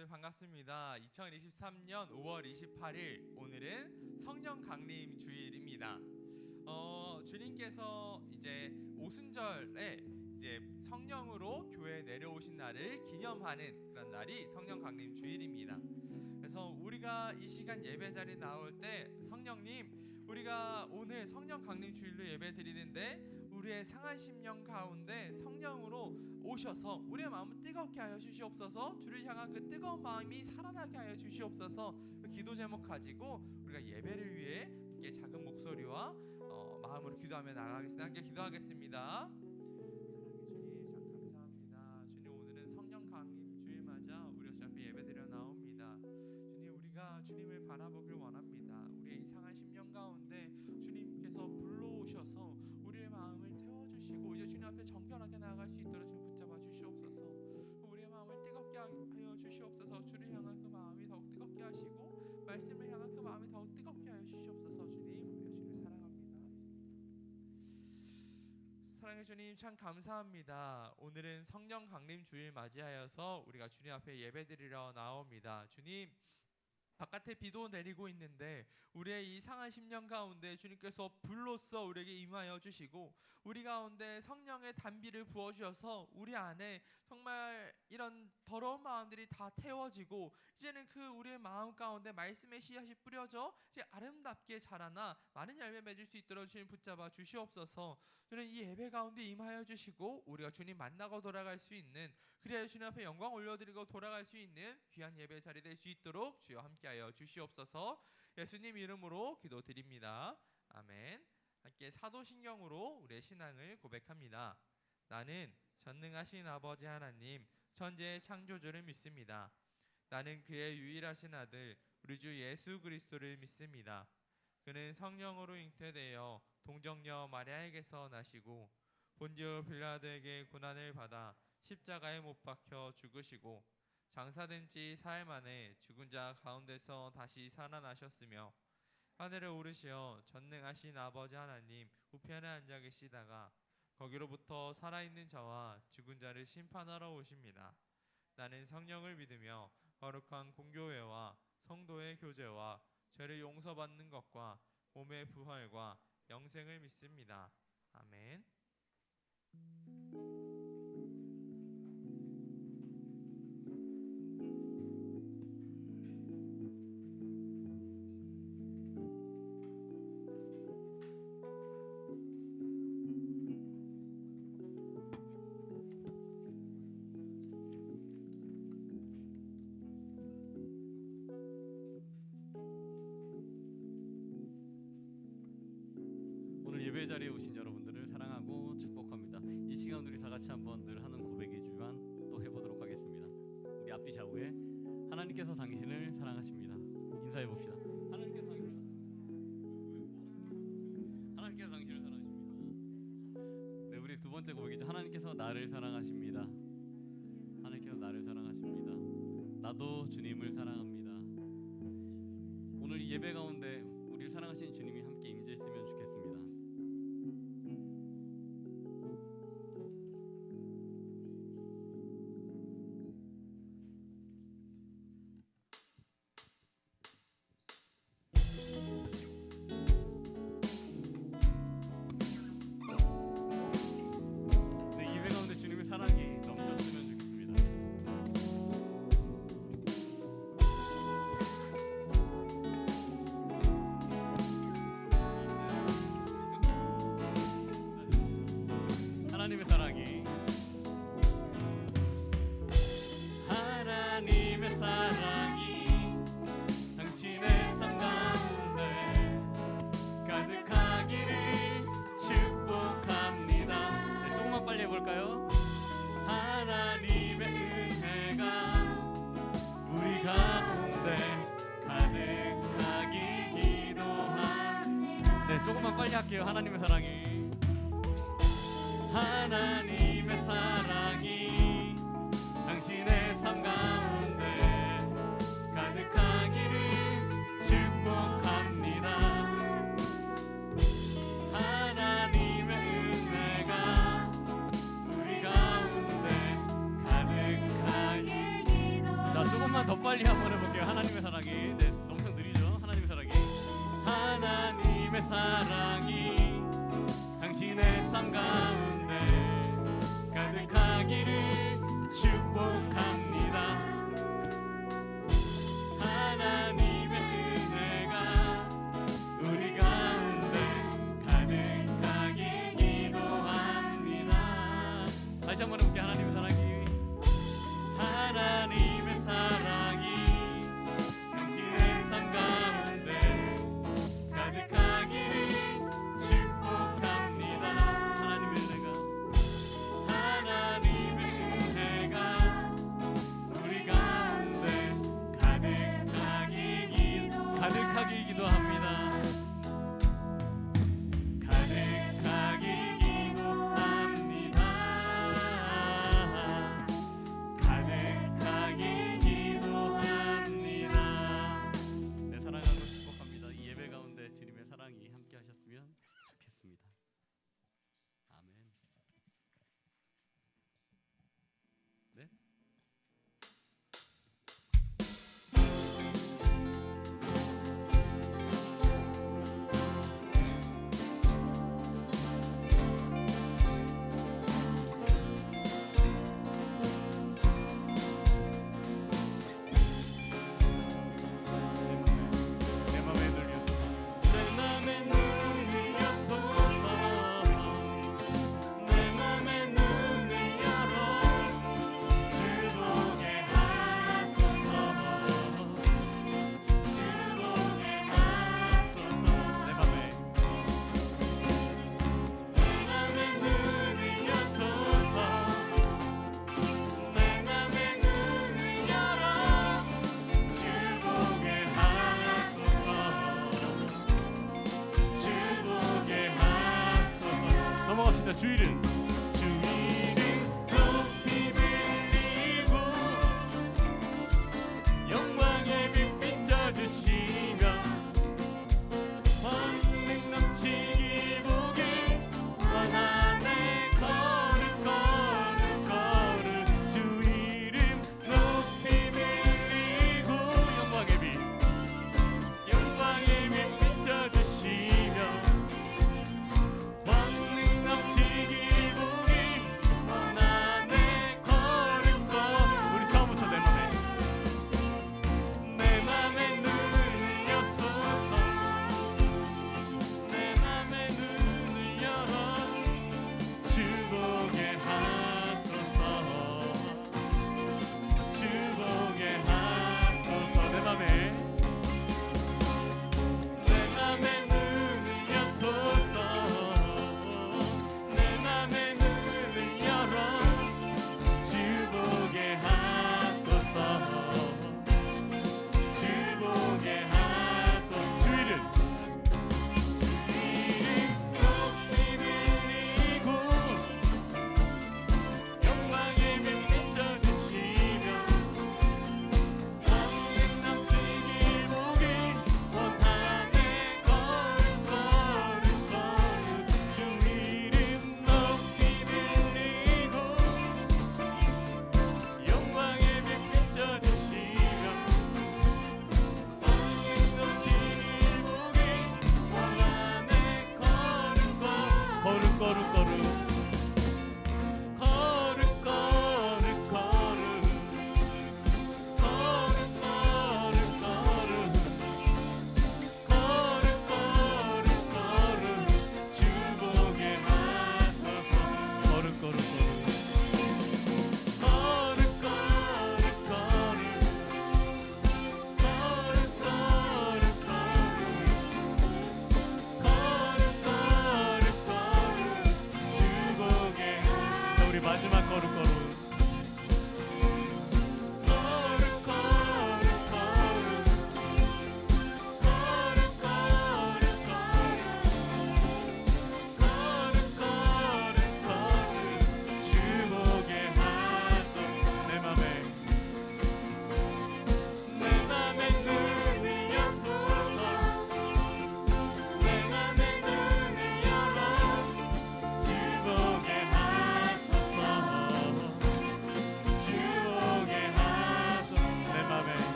성도님들 반갑습니다. 2023년 5월 28일 오늘은 성령 강림 주일입니다. 주님께서 이제 오순절에 이제 성령으로 교회에 내려오신 날을 기념하는 그런 날이 성령 강림 주일입니다. 그래서 우리가 이 시간 예배 자리에 나올 때 성령님, 우리가 오늘 성령 강림 주일로 예배 드리는데 우리의 상한 심령 가운데 성령으로 오셔서 우리의 마음을 뜨겁게 하여 주시옵소서. 주를 향한 그 뜨거운 마음이 살아나게 하여 주시옵소서. 그 기도 제목 가지고 우리가 예배를 위해 함께 작은 목소리와 마음으로 기도하며 나가겠습니다. 함께 기도하겠습니다. 사랑의 주님, 참 감사합니다. 주님, 오늘은 성령 강림 주일 맞아 우리 주 앞에 예배드려 나옵니다. 주님, 우리가 주님을 바라보길 원합니다. 우리의 이상한 심령 가운데 주님께서 불러오셔서 우리의 마음을 태워주시고 이제 주님 앞에 정결하게 나아갈 수 있도록 주님 붙잡아 주시옵소서. 우리의 마음을 뜨겁게 하여 주시옵소서. 주를 향한 그 마음이 더욱 뜨겁게 하시고 말씀을 향한 그 마음이 더욱 뜨겁게 하여 주시옵소서. 주님, 우리가 주님을 사랑합니다. 사랑해 주님, 참 감사합니다. 오늘은 성령 강림 주일 맞이하여서 우리가 주님 앞에 예배드리러 나옵니다. 주님, 바깥에 비도 내리고 있는데 우리의 이 상한 심령 가운데 주님께서 불로써 우리에게 임하여 주시고 우리 가운데 성령의 단비를 부어주셔서 우리 안에 정말 이런 더러운 마음들이 다 태워지고 이제는 그 우리의 마음 가운데 말씀의 씨앗이 뿌려져 이제 아름답게 자라나 많은 열매 맺을 수 있도록 주님 붙잡아 주시옵소서. 저는 이 예배 가운데 임하여 주시고 우리가 주님 만나고 돌아갈 수 있는, 그래야 주님 앞에 영광 올려드리고 돌아갈 수 있는 귀한 예배 자리 될 수 있도록 주여 함께하여 주시옵소서. 예수님 이름으로 기도드립니다. 아멘. 함께 사도신경으로 우리의 신앙을 고백합니다. 나는 전능하신 아버지 하나님 천지의 창조주를 믿습니다. 나는 그의 유일하신 아들 우리 주 예수 그리스도를 믿습니다. 그는 성령으로 잉태되어 동정녀 마리아에게서 나시고 본디오 빌라도에게 고난을 받아 십자가에 못 박혀 죽으시고 장사된 지 사흘 만에 죽은 자 가운데서 다시 살아나셨으며 하늘에 오르시어 전능하신 아버지 하나님 우편에 앉아 계시다가 거기로부터 살아있는 자와 죽은 자를 심판하러 오십니다. 나는 성령을 믿으며 거룩한 공교회와 성도의 교제와 죄를 용서받는 것과 몸의 부활과 영생을 믿습니다. 아멘. 오늘 예배 자리에 오신 여러분들을 사랑하고 축복합니다. 이 시간 우리 다 같이 한번 늘 하는 고백이지만 또 해보도록 하겠습니다. 우리 앞뒤 좌우에 하나님께서 당신을 사랑하십니다. 인사해 봅시다. 하나님께서 당신을 사랑하십니다. 네, 우리 두 번째 고백이죠. 하나님께서 나를 사랑하십니다. 하나님께서 나를 사랑하십니다. 나도 주님을 사랑합니다. 오늘 이 예배 가운데 우리를 사랑하시는 주님이 함께 임재했으면 좋겠습니다. 네, 예배 가운데 주님의 사랑이 넘쳤으면 좋겠습니다. 하나님의 사랑이 당신의 삶 가운데 가득하기를 축복합니다. 네, 조금만 빨리 해볼까요? 하나님의 은혜가 우리 가운데 가득하기 기도합니다. 네, 조금만 빨리 할게요. 하나님의 사랑이 당신의 삶 가운데 가득하기를 축복합니다. 하나님의 은혜가 우리 가운데 가득하기. 자, 조금만 더 빨리 한번 해볼게요. 하나님의 사랑이. 네, 엄청 느리죠? 하나님의 사랑이. 하나님의 사랑이 당신의 삶 가운데 가득하기를 축복합니다. 하나님의 은혜가 우리 가운데 가득하길 기도합니다. 다시 한번 해볼게요. 하나님의 사랑이. 하나님의 사랑이 당신의 삶 가운데 가득하기를 축복합니다. 하나님의 은혜가 우리 가운데 가득하길 기도합니다. 가득하길 기도합니다. 가득하길 기도합니다. 네, 사랑하고 축복합니다. 이 예배 가운데 주님의 사랑이 함께 하셨으면 좋겠습니다. 아멘. 네. 내 맘에 눈을 여소서 내 맘에 눈을 열어 주보게 하소서. 주보게 하소서. 내 맘에 눈을 여소서 내 맘에 눈을 열어 주보게 하소서. 주보게 하소서. 넘어갑시다. 주 이름 높이 들리고 영광의 빛 비춰주시며 권능 넘치길 보길 원하네. 거룩 주 이름 높이 들리고 영광의 빛 비춰주시며 권능 넘치길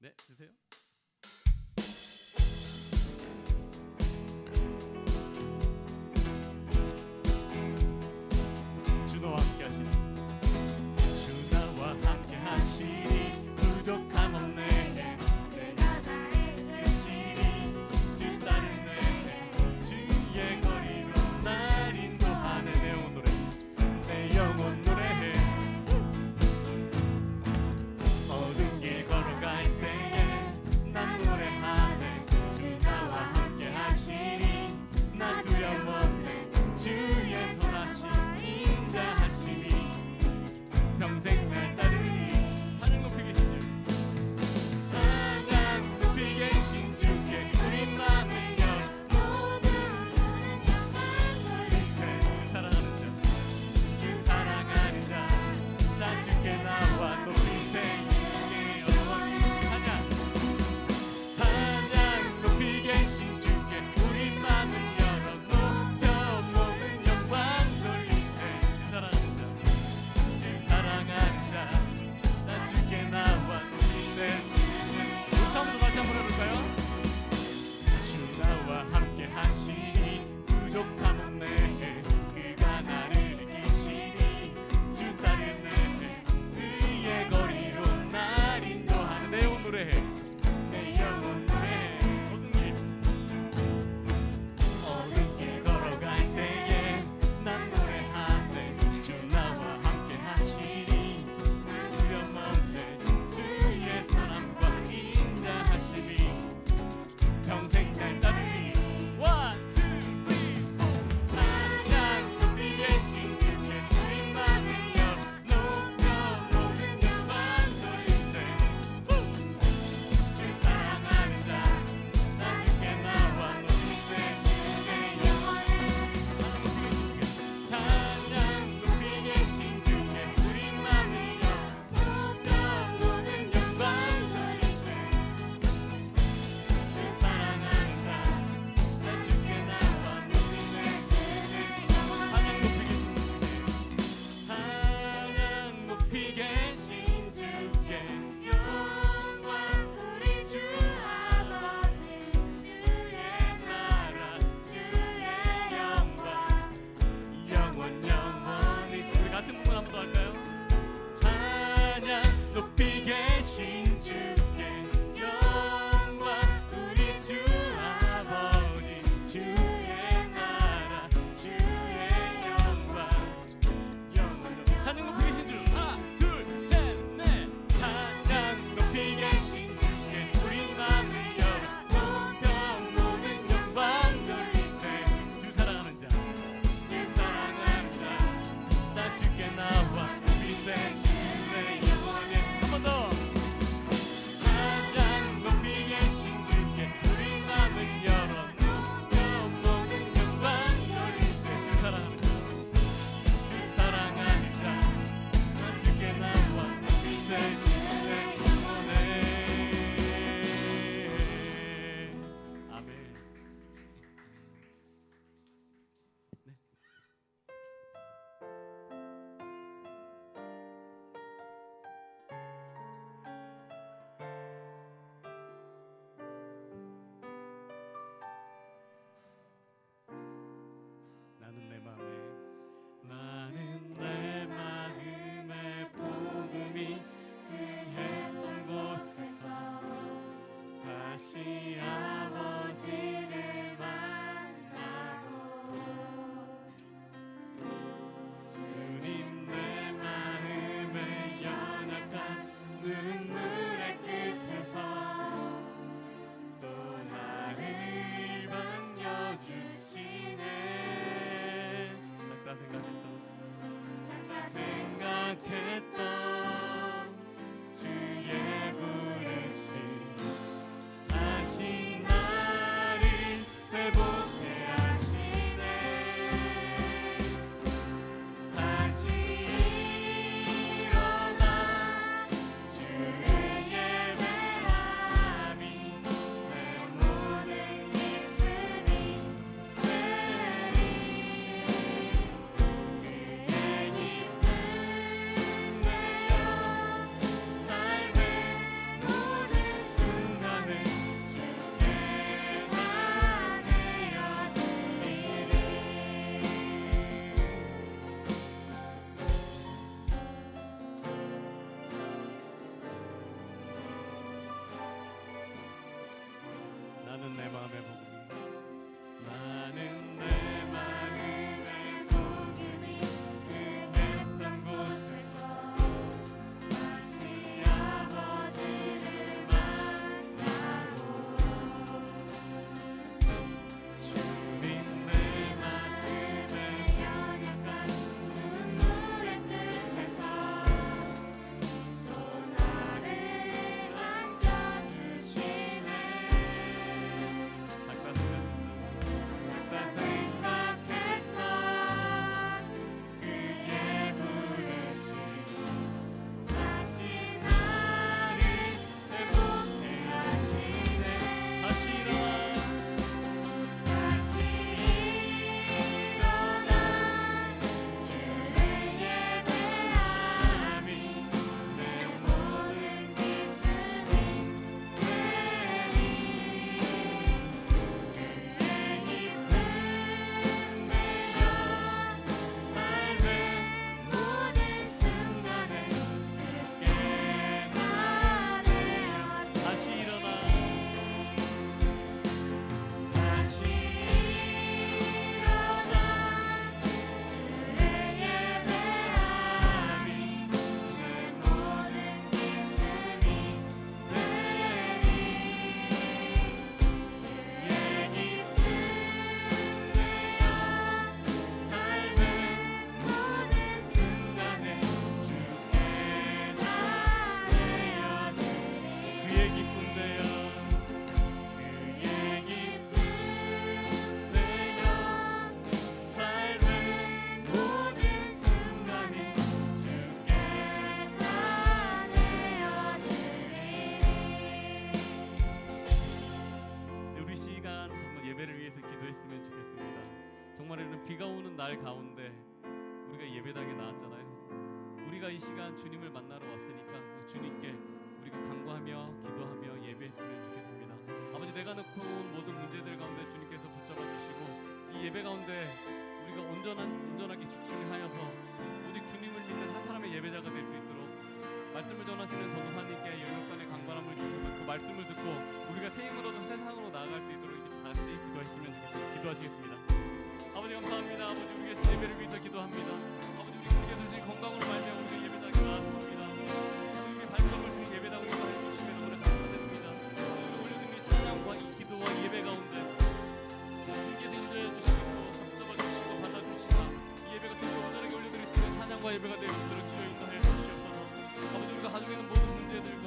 네, 주세요. 주노와 함께 하시니 주나와 함께 하시니 부족함 없네 내가 나에게 시리 주 따른 내 주의 거리로 날 인도하는 내 영혼 노래 내 영혼 노래해 어두운 길 걸어갈 때에 무거운 날 가운데 우리가 예배당에 나왔잖아요. 우리가 이 시간 주님을 만나러 왔으니까 그 주님께 우리가 간구하며 기도하며 예배했으면 좋겠습니다. 아버지, 내가 놓고 온 모든 문제들 가운데 주님께서 붙잡아 주시고 이 예배 가운데 우리가 온전하게 집중하여서 오직 주님을 믿는 한 사람의 예배자가 될 수 있도록 말씀을 전하시는 전도사님께 영역간의 강건함을 주셔서 그 말씀을 듣고 우리가 새 힘을 얻어 세상으로 나아갈 수 있도록 이렇게 다시 기도하시겠습니다. 아버지 감사합니다. 아버지, 우리가 신 예배를 위해서 기도합니다. 아버지, 우리에게 주신 건강으로 말미암아 우리가 예배당에 나왔습니다. 우리에게 발걸음을 주신 예배당을 위하여 주시면 너무나 감사드립니다. 오늘 올려드린 이 찬양과 이 기도와 이 예배 가운데 주님께서 인도해 주시고 붙잡아 주시고 받아주시사 이 예배가 더 온전하게 올려드릴 수 있는 찬양과 예배가 될 수 있도록 주여 인도하여 주시옵소서. 아버지, 우리가 가지고 있는 모든 문제들과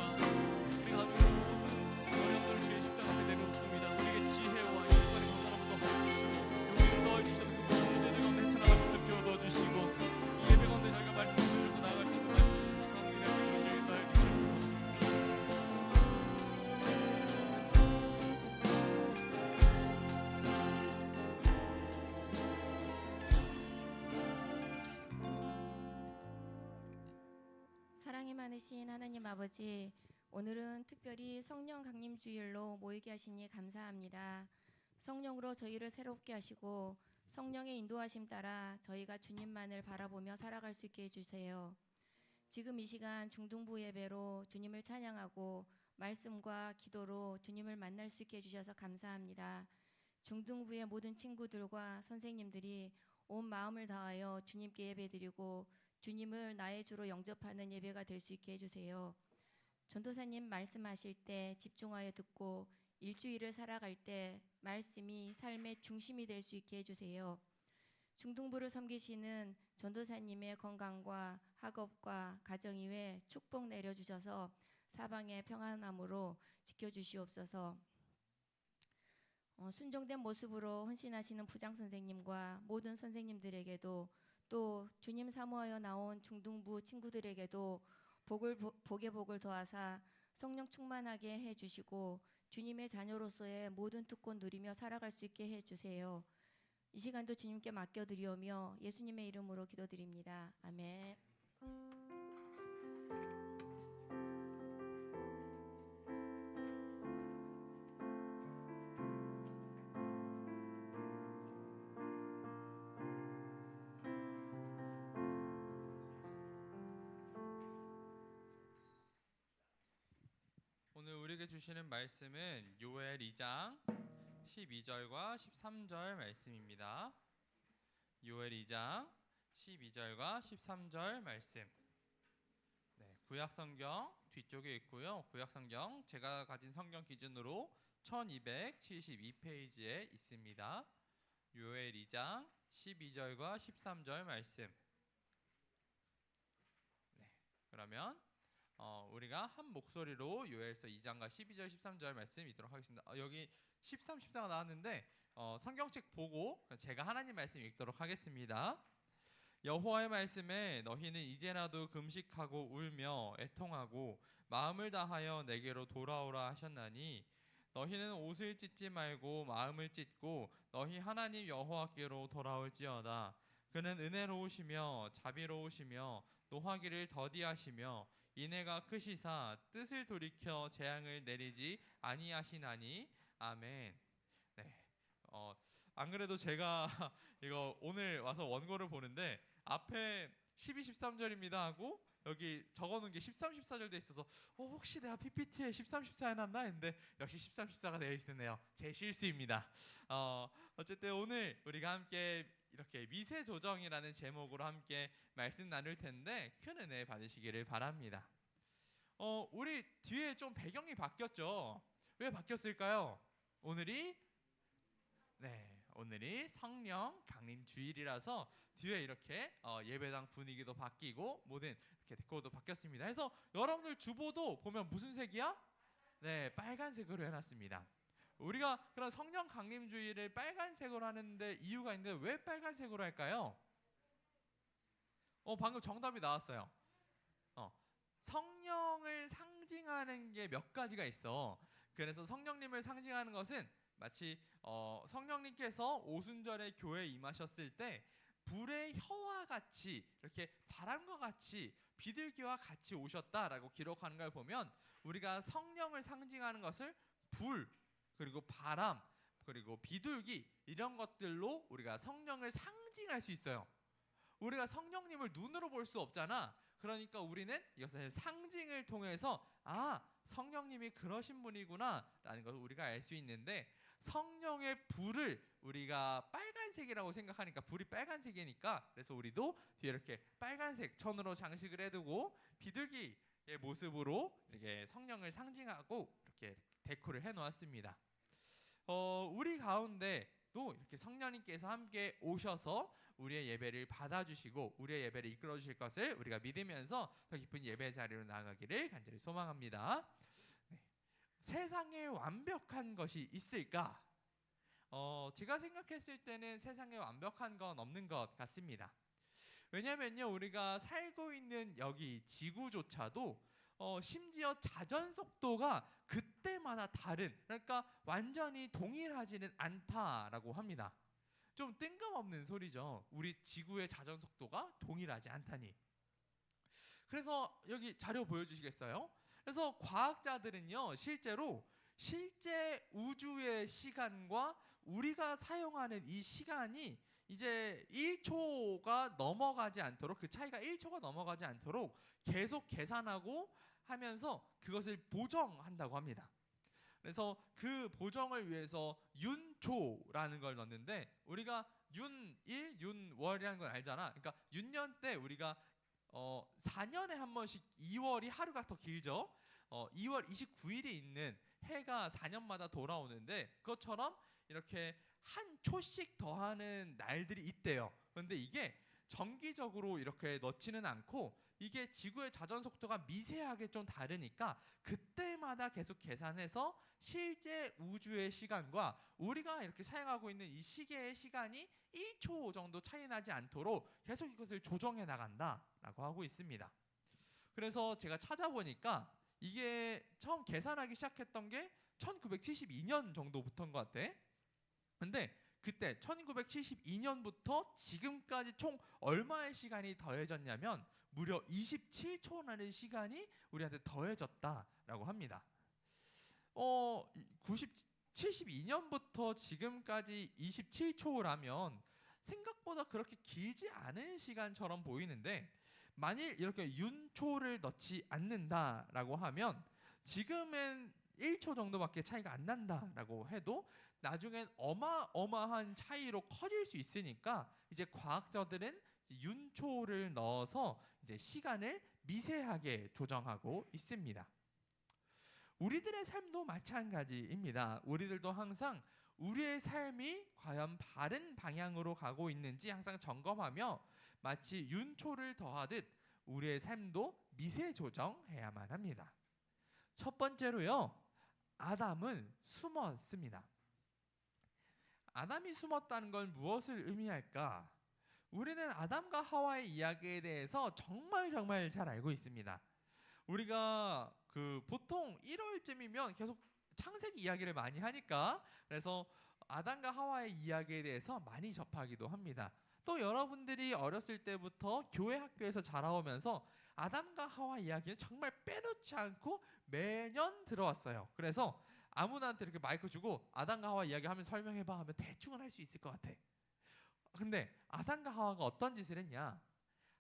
우리가 가지고 있는 모든 어려움들을 주의 십자가 앞에 내놓습니다. 우리에게 지혜와 인간의 건강함을 더하여주시고 용기를 더하여주셔서 그 모든 문제들 가운데 헤쳐나갈 수 있도록 주여 도와주시고 이 예배 가운데 저희가 말씀을 들고 나아갈 수 있도록 성령의 힘으로 주여 인도하여 주시옵소서. 사랑이 많으신 하나님 아버지, 오늘은 특별히 성령 강림 주일로 모이게 하시니 감사합니다. 성령으로 저희를 새롭게 하시고 성령의 인도하심 따라 저희가 주님만을 바라보며 살아갈 수 있게 해주세요. 지금 이 시간 중등부 예배로 주님을 찬양하고 말씀과 기도로 주님을 만날 수 있게 해주셔서 감사합니다. 중등부의 모든 친구들과 선생님들이 온 마음을 다하여 주님께 예배드리고 주님을 나의 주로 영접하는 예배가 될 수 있게 해주세요. 전도사님 말씀하실 때 집중하여 듣고 일주일을 살아갈 때 말씀이 삶의 중심이 될 수 있게 해주세요. 중등부를 섬기시는 전도사님의 건강과 학업과 가정 이외 축복 내려주셔서 사방의 평안함으로 지켜주시옵소서. 순종된 모습으로 헌신하시는 부장 선생님과 모든 선생님들에게도 또 주님 사모하여 나온 중등부 친구들에게도 복의 복을 더하사 성령 충만하게 해주시고 주님의 자녀로서의 모든 특권 누리며 살아갈 수 있게 해주세요. 이 시간도 주님께 맡겨드리오며 예수님의 이름으로 기도드립니다. 아멘. 오늘 우리에게 주시는 말씀은 요엘 2장 12절과 13절 말씀입니다. 요엘 2장 12절과 13절 말씀. 네, 구약 성경 뒤쪽에 있고요. 구약 성경 제가 가진 성경 기준으로 1272페이지에 있습니다. 요엘 2장 12절과 13절 말씀. 네, 그러면 우리가 한 목소리로 요엘서 2장과 12절 13절 말씀 읽도록 하겠습니다. 여기 13, 14가 나왔는데 성경책 보고 제가 하나님 말씀 읽도록 하겠습니다. 여호와의 말씀에 너희는 이제라도 금식하고 울며 애통하고 마음을 다하여 내게로 돌아오라 하셨나니 너희는 옷을 찢지 말고 마음을 찢고 너희 하나님 여호와께로 돌아올지어다. 그는 은혜로우시며 자비로우시며 노하기를 더디하시며 인애가 크시사 뜻을 돌이켜 재앙을 내리지 아니하시나니. 아멘. 네. 안 그래도 제가 이거 오늘 와서 원고를 보는데 앞에 12, 13절입니다 하고 여기 적어놓은 게 13, 14절 돼 있어서 혹시 내가 PPT에 13, 14 해놨나 했는데 역시 13, 14가 되어 있었네요. 제 실수입니다. 어쨌든 오늘 우리가 함께 이렇게 미세 조정이라는 제목으로 함께 말씀 나눌 텐데 큰 은혜 받으시기를 바랍니다. 우리 뒤에 좀 배경이 바뀌었죠. 왜 바뀌었을까요? 오늘이 성령 강림 주일이라서 뒤에 이렇게 예배당 분위기도 바뀌고 모든 이렇게 데코도 바뀌었습니다. 그래서 여러분들 주보도 보면 무슨 색이야? 네, 빨간색으로 해놨습니다. 우리가 그런 성령 강림 주일을 빨간색으로 하는데 이유가 있는데 왜 빨간색으로 할까요? 방금 정답이 나왔어요. 성령을 상징하는 게 몇 가지가 있어. 그래서 성령님을 상징하는 것은 마치 성령님께서 오순절에 교회에 임하셨을 때 불의 혀와 같이 이렇게 바람과 같이 비둘기와 같이 오셨다라고 기록하는 걸 보면 우리가 성령을 상징하는 것을 불 그리고 바람 그리고 비둘기 이런 것들로 우리가 성령을 상징할 수 있어요. 우리가 성령님을 눈으로 볼 수 없잖아. 그러니까 우리는 이것을 상징을 통해서 성령님이 그러신 분이구나 라는 것을 우리가 알 수 있는데, 성령의 불을 우리가 빨간색이라고 생각하니까 불이 빨간색이니까 그래서 우리도 뒤에 이렇게 빨간색 천으로 장식을 해두고 비둘기의 모습으로 이렇게 성령을 상징하고 이렇게 데코를 해놓았습니다. 우리 가운데도 이렇게 성령님께서 함께 오셔서 우리의 예배를 받아주시고 우리의 예배를 이끌어 주실 것을 우리가 믿으면서 더 깊은 예배 자리로 나아가기를 간절히 소망합니다. 네. 세상에 완벽한 것이 있을까? 제가 생각했을 때는 세상에 완벽한 건 없는 것 같습니다. 왜냐면요, 우리가 살고 있는 여기 지구조차도 심지어 자전 속도가 그때마다 다른, 그러니까 완전히 동일하지는 않다라고 합니다. 좀 뜬금없는 소리죠. 우리 지구의 자전 속도가 동일하지 않다니. 그래서 여기 자료 보여주시겠어요? 그래서 과학자들은요, 실제 우주의 시간과 우리가 사용하는 이 시간이 이제 1초가 넘어가지 않도록, 그 차이가 1초가 넘어가지 않도록 계속 계산하고 하면서 그것을 보정한다고 합니다. 그래서 그 보정을 위해서 윤초라는 걸 넣는데, 우리가 윤일, 윤월이라는 건 알잖아. 그러니까 윤년 때 우리가 4년에 한 번씩 2월이 하루가 더 길죠. 2월 29일이 있는 해가 4년마다 돌아오는데 그것처럼 이렇게 한 초씩 더하는 날들이 있대요. 그런데 이게 정기적으로 이렇게 넣지는 않고 이게 지구의 자전 속도가 미세하게 좀 다르니까 그때마다 계속 계산해서 실제 우주의 시간과 우리가 이렇게 사용하고 있는 이 시계의 시간이 1초 정도 차이 나지 않도록 계속 이것을 조정해 나간다라고 하고 있습니다. 그래서 제가 찾아보니까 이게 처음 계산하기 시작했던 게 1972년 정도부터인 것 같아. 근데 그때 1972년부터 지금까지 총 얼마의 시간이 더해졌냐면 무려 27초라는 시간이 우리한테 더해졌다라고 합니다. 72년부터 지금까지 27초라면 생각보다 그렇게 길지 않은 시간처럼 보이는데, 만일 이렇게 윤초를 넣지 않는다라고 하면 지금은 1초 정도밖에 차이가 안 난다라고 해도 나중엔 어마어마한 차이로 커질 수 있으니까 이제 과학자들은 윤초를 넣어서 이제 시간을 미세하게 조정하고 있습니다. 우리들의 삶도 마찬가지입니다. 우리들도 항상 우리의 삶이 과연 바른 방향으로 가고 있는지 항상 점검하며 마치 윤초를 더하듯 우리의 삶도 미세 조정해야만 합니다. 첫 번째로요, 아담은 숨었습니다. 아담이 숨었다는 건 무엇을 의미할까? 우리는 아담과 하와의 이야기에 대해서 정말 잘 알고 있습니다. 우리가 보통 1월쯤이면 계속 창세기 이야기를 많이 하니까, 그래서 아담과 하와의 이야기에 대해서 많이 접하기도 합니다. 또 여러분들이 어렸을 때부터 교회 학교에서 자라오면서 아담과 하와 이야기는 정말 빼놓지 않고 매년 들어왔어요. 그래서 아무나한테 이렇게 마이크 주고 아담과 하와 이야기 하면 설명해봐 하면 대충은 할 수 있을 것 같아. 근데 아담과 하와가 어떤 짓을 했냐?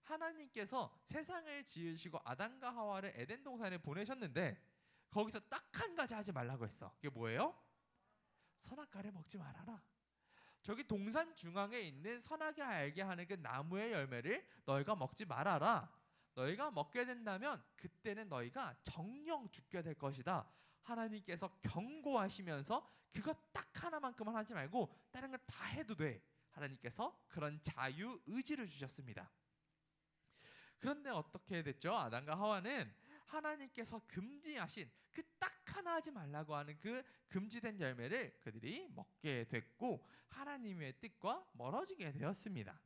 하나님께서 세상을 지으시고 아담과 하와를 에덴 동산에 보내셨는데 거기서 딱 한 가지 하지 말라고 했어. 그게 뭐예요? 선악과를 먹지 말아라. 저기 동산 중앙에 있는 선하게 알게 하는 그 나무의 열매를 너희가 먹지 말아라. 너희가 먹게 된다면 그때는 너희가 정령 죽게 될 것이다. 하나님께서 경고하시면서 그것 딱 하나만큼은 하지 말고 다른 건 다 해도 돼. 하나님께서 그런 자유 의지를 주셨습니다. 그런데 어떻게 됐죠? 아담과 하와는 하나님께서 금지하신 그 딱 하나 하지 말라고 하는 그 금지된 열매를 그들이 먹게 됐고 하나님의 뜻과 멀어지게 되었습니다.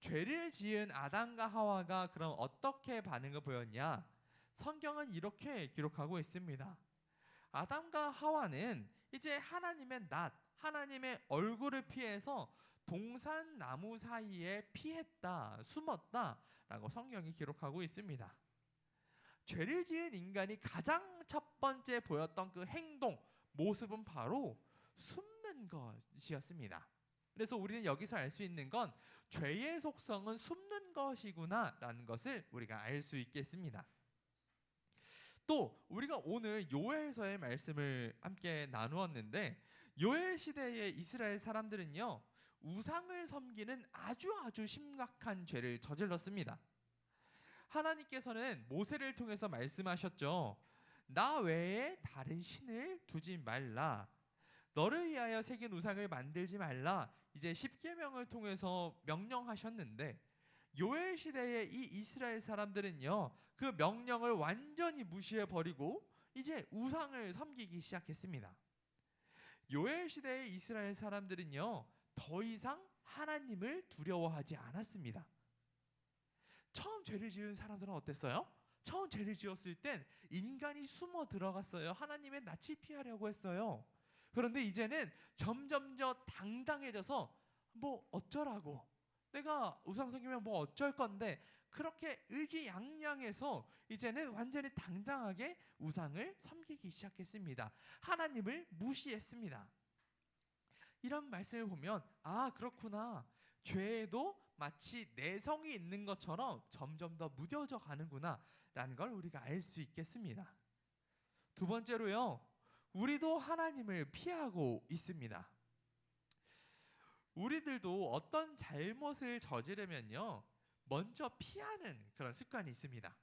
죄를 지은 아담과 하와가 그럼 어떻게 반응을 보였냐? 성경은 이렇게 기록하고 있습니다. 아담과 하와는 이제 하나님의 낯, 하나님의 얼굴을 피해서 동산 나무 사이에 피했다, 숨었다라고 성경이 기록하고 있습니다. 죄를 지은 인간이 가장 첫 번째 보였던 그 행동, 모습은 바로 숨는 것이었습니다. 그래서 우리는 여기서 알 수 있는 건 죄의 속성은 숨는 것이구나라는 것을 우리가 알 수 있겠습니다. 또 우리가 오늘 요엘서의 말씀을 함께 나누었는데, 요엘 시대의 이스라엘 사람들은요, 우상을 섬기는 아주 심각한 죄를 저질렀습니다. 하나님께서는 모세를 통해서 말씀하셨죠. 나 외에 다른 신을 두지 말라. 너를 위하여 새긴 우상을 만들지 말라. 이제 십계명을 통해서 명령하셨는데, 요엘 시대의 이 이스라엘 사람들은요, 그 명령을 완전히 무시해 버리고 이제 우상을 섬기기 시작했습니다. 요엘 시대의 이스라엘 사람들은요, 더 이상 하나님을 두려워하지 않았습니다. 처음 죄를 지은 사람들은 어땠어요? 처음 죄를 지었을 땐 인간이 숨어 들어갔어요. 하나님의 낯을 피하려고 했어요. 그런데 이제는 점점 더 당당해져서 뭐 어쩌라고, 내가 우상 섬기면 뭐 어쩔 건데, 그렇게 의기양양해서 이제는 완전히 당당하게 우상을 섬기기 시작했습니다. 하나님을 무시했습니다. 이런 말씀을 보면 아, 그렇구나, 죄에도 마치 내성이 있는 것처럼 점점 더 무뎌져 가는구나 라는 걸 우리가 알 수 있겠습니다. 두 번째로요, 우리도 하나님을 피하고 있습니다. 우리들도 어떤 잘못을 저지르면요, 먼저 피하는 그런 습관이 있습니다.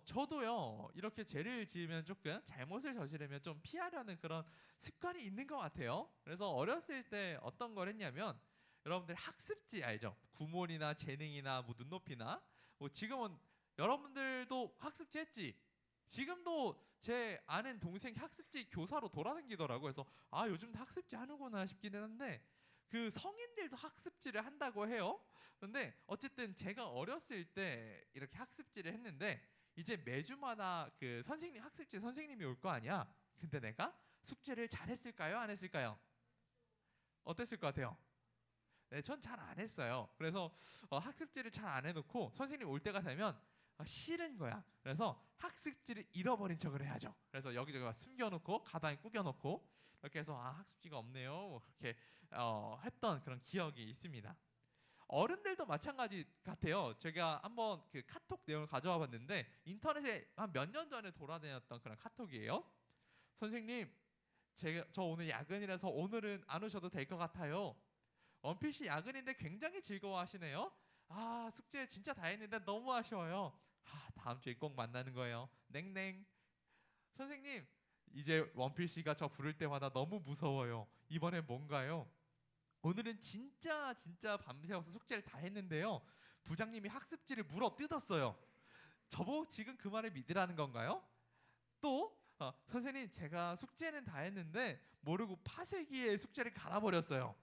저도요, 이렇게 죄를 지으면 조금 잘못을 저지르면 좀 피하려는 그런 습관이 있는 것 같아요. 그래서 어렸을 때 어떤 걸 했냐면, 여러분들 학습지 알죠? 구몬이나 재능이나 뭐 눈높이나, 뭐 지금은 여러분들도 학습지 했지? 지금도 제 아는 동생이 학습지 교사로 돌아다니더라고요. 그래서 아, 요즘 학습지 하는구나 싶기는 한데, 그 성인들도 학습지를 한다고 해요. 그런데 어쨌든 제가 어렸을 때 이렇게 학습지를 했는데, 이제 매주마다 그 선생님, 학습지 선생님이 올 거 아니야. 근데 내가 숙제를 잘했을까요? 안 했을까요? 어땠을 것 같아요? 네, 전 잘 안 했어요. 그래서 학습지를 잘 안 해놓고 선생님 올 때가 되면 싫은 거야. 그래서 학습지를 잃어버린 척을 해야죠. 그래서 여기저기 숨겨놓고 가방에 구겨놓고 이렇게 해서 아, 학습지가 없네요, 뭐 그렇게 했던 그런 기억이 있습니다. 어른들도 마찬가지 같아요. 제가 한번 그 카톡 내용을 가져와 봤는데, 인터넷에 한 몇 년 전에 돌아다녔던 그런 카톡이에요. 선생님, 저 오늘 야근이라서 오늘은 안 오셔도 될 것 같아요. 원필씨 야근인데 굉장히 즐거워하시네요. 아, 숙제 진짜 다 했는데 너무 아쉬워요. 아, 다음 주에 꼭 만나는 거예요. 냉랭. 선생님, 이제 원필씨가 저 부를 때마다 너무 무서워요. 이번엔 뭔가요? 오늘은 진짜 밤새워서 숙제를 다 했는데요, 부장님이 학습지를 물어 뜯었어요. 저보고 지금 그 말을 믿으라는 건가요? 또 선생님, 제가 숙제는 다 했는데 모르고 파쇄기에 숙제를 갈아버렸어요.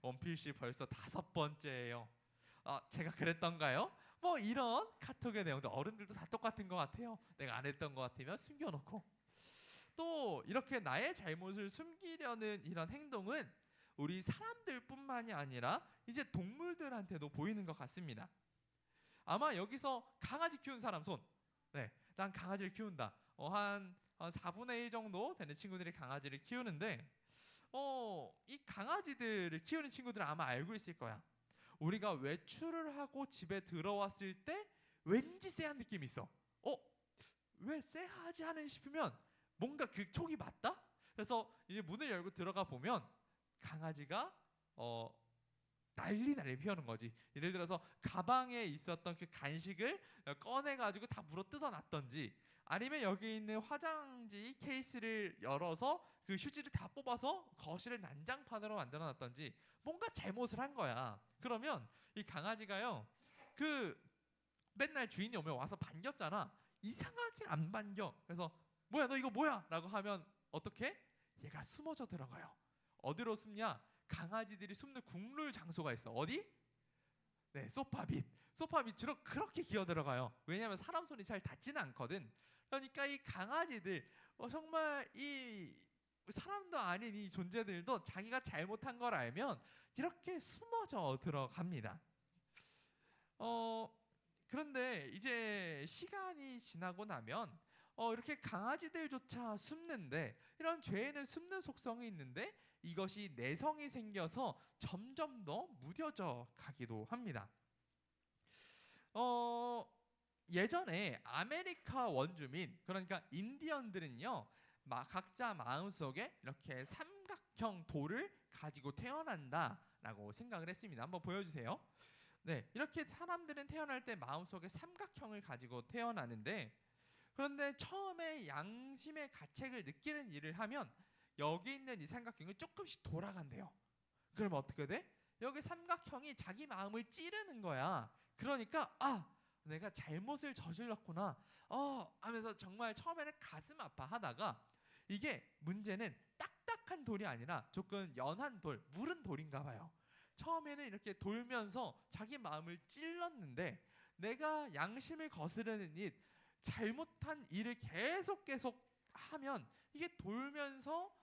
원필씨 벌써 5번째예요. 제가 그랬던가요? 뭐 이런 카톡의 내용도 어른들도 다 똑같은 것 같아요. 내가 안 했던 것 같으면 숨겨놓고. 또 이렇게 나의 잘못을 숨기려는 이런 행동은 우리 사람들뿐만이 아니라 이제 동물들한테도 보이는 것 같습니다. 아마 여기서 강아지 키운 사람 손. 네, 난 강아지를 키운다. 한 4분의 1 정도 되는 친구들이 강아지를 키우는데, 이 강아지들을 키우는 친구들은 아마 알고 있을 거야. 우리가 외출을 하고 집에 들어왔을 때 왠지 쎄한 느낌이 있어. 왜 쎄하지 하는 싶으면 뭔가 그 촉이 맞다? 그래서 이제 문을 열고 들어가 보면 강아지가 난리 피우는 거지. 예를 들어서 가방에 있었던 그 간식을 꺼내가지고 다 물어 뜯어놨던지, 아니면 여기 있는 화장지 케이스를 열어서 그 휴지를 다 뽑아서 거실을 난장판으로 만들어놨던지 뭔가 잘못을 한 거야. 그러면 이 강아지가요, 그 맨날 주인이 오면 와서 반겼잖아. 이상하게 안 반겨. 그래서 뭐야, 너 이거 뭐야? 라고 하면 어떻게? 얘가 숨어져 들어가요. 어디로 숨냐? 강아지들이 숨는 국룰 장소가 있어. 어디? 네, 소파 밑으로 그렇게 기어 들어가요. 왜냐하면 사람 손이 잘 닿지는 않거든. 그러니까 이 강아지들 정말 이 사람도 아닌 이 존재들도 자기가 잘못한 걸 알면 이렇게 숨어져 들어갑니다. 그런데 이제 시간이 지나고 나면 이렇게 강아지들조차 숨는데, 이런 죄에는 숨는 속성이 있는데 이것이 내성이 생겨서 점점 더 무뎌져 가기도 합니다. 예전에 아메리카 원주민, 그러니까 인디언들은요, 각자 마음속에 이렇게 삼각형 돌을 가지고 태어난다라고 생각을 했습니다. 한번 보여주세요. 네, 이렇게 사람들은 태어날 때 마음속에 삼각형을 가지고 태어나는데, 그런데 처음에 양심의 가책을 느끼는 일을 하면 여기 있는 이 삼각형이 조금씩 돌아간대요. 그러면 어떻게 돼? 여기 삼각형이 자기 마음을 찌르는 거야. 그러니까 내가 잘못을 저질렀구나 하면서 정말 처음에는 가슴 아파하다가, 이게 문제는 딱딱한 돌이 아니라 조금 연한 돌, 무른 돌인가 봐요. 처음에는 이렇게 돌면서 자기 마음을 찔렀는데, 내가 양심을 거스르는 일, 잘못한 일을 계속 하면 이게 돌면서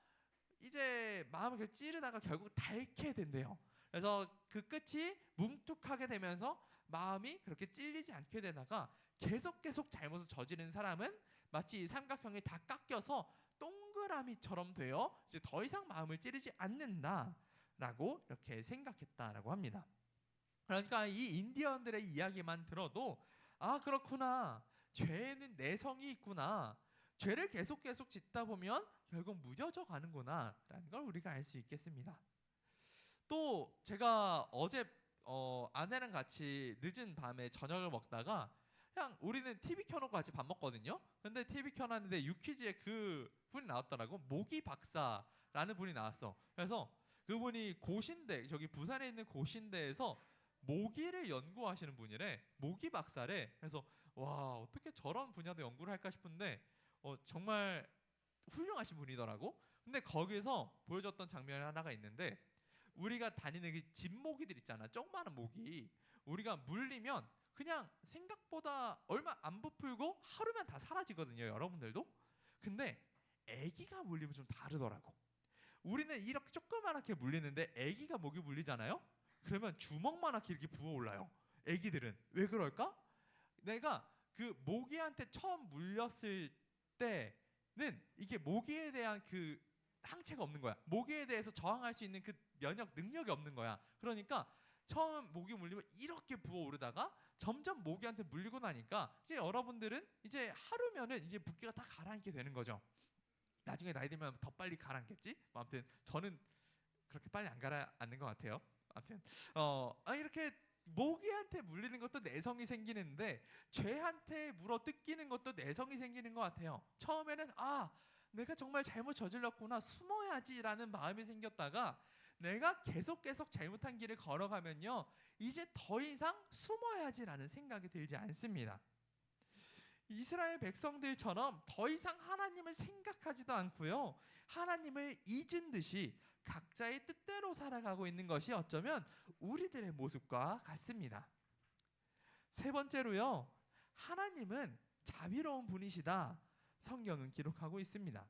이제 마음을 계속 찌르다가 결국 닳게 된대요. 그래서 그 끝이 뭉툭하게 되면서 마음이 그렇게 찔리지 않게 되다가 계속 잘못을 저지른 사람은 마치 이 삼각형이 다 깎여서 동그라미처럼 되어 이제 더 이상 마음을 찌르지 않는다라고 이렇게 생각했다라고 합니다. 그러니까 이 인디언들의 이야기만 들어도 그렇구나, 죄에는 내성이 있구나, 죄를 계속 짓다 보면 결국 무뎌져 가는구나 라는 걸 우리가 알 수 있겠습니다. 또 제가 어제 아내랑 같이 늦은 밤에 저녁을 먹다가 그냥 우리는 TV 켜놓고 같이 밥 먹거든요. 근데 TV 켜놨는데 유퀴즈에 그 분이 나왔더라고. 모기 박사라는 분이 나왔어. 그래서 그분이 고신대, 저기 부산에 있는 고신대에서 모기를 연구하시는 분이래. 모기 박사래. 그래서 와, 어떻게 저런 분야도 연구를 할까 싶은데 정말 훌륭하신 분이더라고. 근데 거기서 보여줬던 장면이 하나가 있는데, 우리가 다니는 그 집모기들 있잖아, 조그마한 모기. 우리가 물리면 그냥 생각보다 얼마 안 부풀고 하루면 다 사라지거든요, 여러분들도. 근데 애기가 물리면 좀 다르더라고. 우리는 이렇게 조그맣게 물리는데 애기가 모기 물리잖아요. 그러면 주먹만하게 이렇게 부어올라요. 애기들은 왜 그럴까? 내가 그 모기한테 처음 물렸을 때는 이게 모기에 대한 그 항체가 없는 거야. 모기에 대해서 저항할 수 있는 그 면역 능력이 없는 거야. 그러니까 처음 모기 물리면 이렇게 부어오르다가 점점 모기한테 물리고 나니까 이제 여러분들은 이제 하루면은 이제 붓기가 다 가라앉게 되는 거죠. 나중에 나이 들면 더 빨리 가라앉겠지? 아무튼 저는 그렇게 빨리 안 가라앉는 것 같아요. 아무튼 이렇게 모기한테 물리는 것도 내성이 생기는데, 죄한테 물어 뜯기는 것도 내성이 생기는 것 같아요. 처음에는 내가 정말 잘못 저질렀구나, 숨어야지라는 마음이 생겼다가 내가 계속 잘못한 길을 걸어가면요, 이제 더 이상 숨어야지라는 생각이 들지 않습니다. 이스라엘 백성들처럼 더 이상 하나님을 생각하지도 않고요, 하나님을 잊은 듯이 각자의 뜻대로 살아가고 있는 것이 어쩌면 우리들의 모습과 같습니다. 세 번째로요, 하나님은 자비로운 분이시다 성경은 기록하고 있습니다.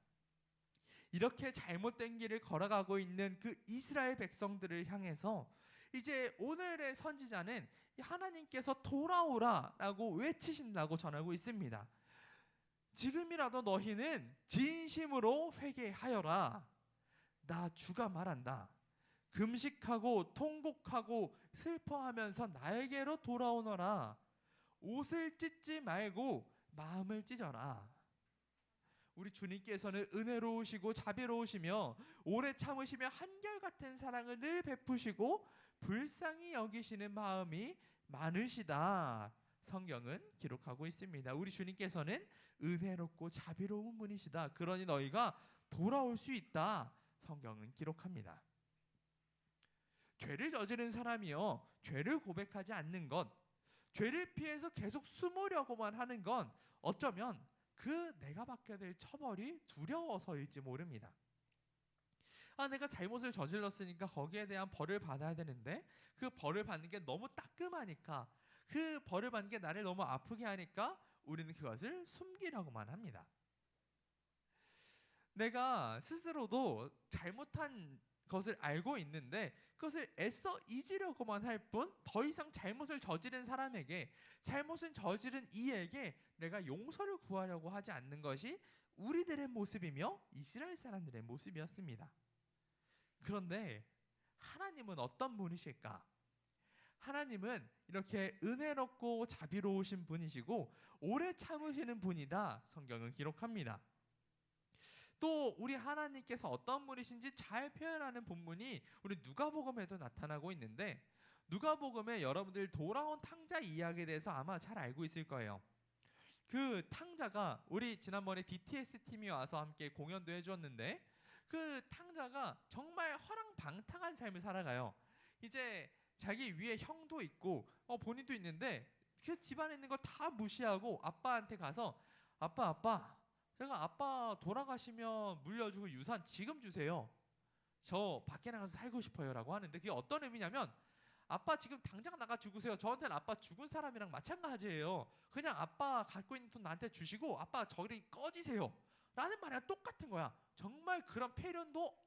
이렇게 잘못된 길을 걸어가고 있는 그 이스라엘 백성들을 향해서 이제 오늘의 선지자는 하나님께서 돌아오라라고 외치신다고 전하고 있습니다. 지금이라도 너희는 진심으로 회개하여라. 나 주가 말한다. 금식하고 통곡하고 슬퍼하면서 나에게로 돌아오너라. 옷을 찢지 말고 마음을 찢어라. 우리 주님께서는 은혜로우시고 자비로우시며 오래 참으시며 한결같은 사랑을 늘 베푸시고 불쌍히 여기시는 마음이 많으시다 성경은 기록하고 있습니다. 우리 주님께서는 은혜롭고 자비로운 분이시다. 그러니 너희가 돌아올 수 있다 성경은 기록합니다. 죄를 저지른 사람이요, 죄를 고백하지 않는 것, 죄를 피해서 계속 숨으려고만 하는 건 어쩌면 그 내가 받게 될 처벌이 두려워서일지 모릅니다. 내가 잘못을 저질렀으니까 거기에 대한 벌을 받아야 되는데 그 벌을 받는 게 너무 따끔하니까, 그 벌을 받는 게 나를 너무 아프게 하니까 우리는 그것을 숨기려고만 합니다. 내가 스스로도 잘못한 것을 알고 있는데 그것을 애써 잊으려고만 할 뿐 더 이상 잘못을 저지른 사람에게, 잘못을 저지른 이에게 내가 용서를 구하려고 하지 않는 것이 우리들의 모습이며 이스라엘 사람들의 모습이었습니다. 그런데 하나님은 어떤 분이실까? 하나님은 이렇게 은혜롭고 자비로우신 분이시고 오래 참으시는 분이다, 성경은 기록합니다. 또 우리 하나님께서 어떤 분이신지 잘 표현하는 본문이 우리 누가복음에도 나타나고 있는데, 누가복음에 여러분들 돌아온 탕자 이야기에 대해서 아마 잘 알고 있을 거예요. 그 탕자가 우리 지난번에 DTS 팀이 와서 함께 공연도 해주었는데, 그 탕자가 정말 허랑방탕한 삶을 살아가요. 이제 자기 위에 형도 있고 본인도 있는데 그 집안에 있는 거 다 무시하고 아빠한테 가서 아빠 제가 아빠 돌아가시면 물려주고 유산 지금 주세요. 저 밖에 나가서 살고 싶어요 라고 하는데, 그게 어떤 의미냐면 아빠 지금 당장 나가 죽으세요. 저한테는 아빠 죽은 사람이랑 마찬가지예요. 그냥 아빠 갖고 있는 돈 나한테 주시고 아빠 저리 꺼지세요 라는 말이랑 똑같은 거야. 정말 그런 패륜도,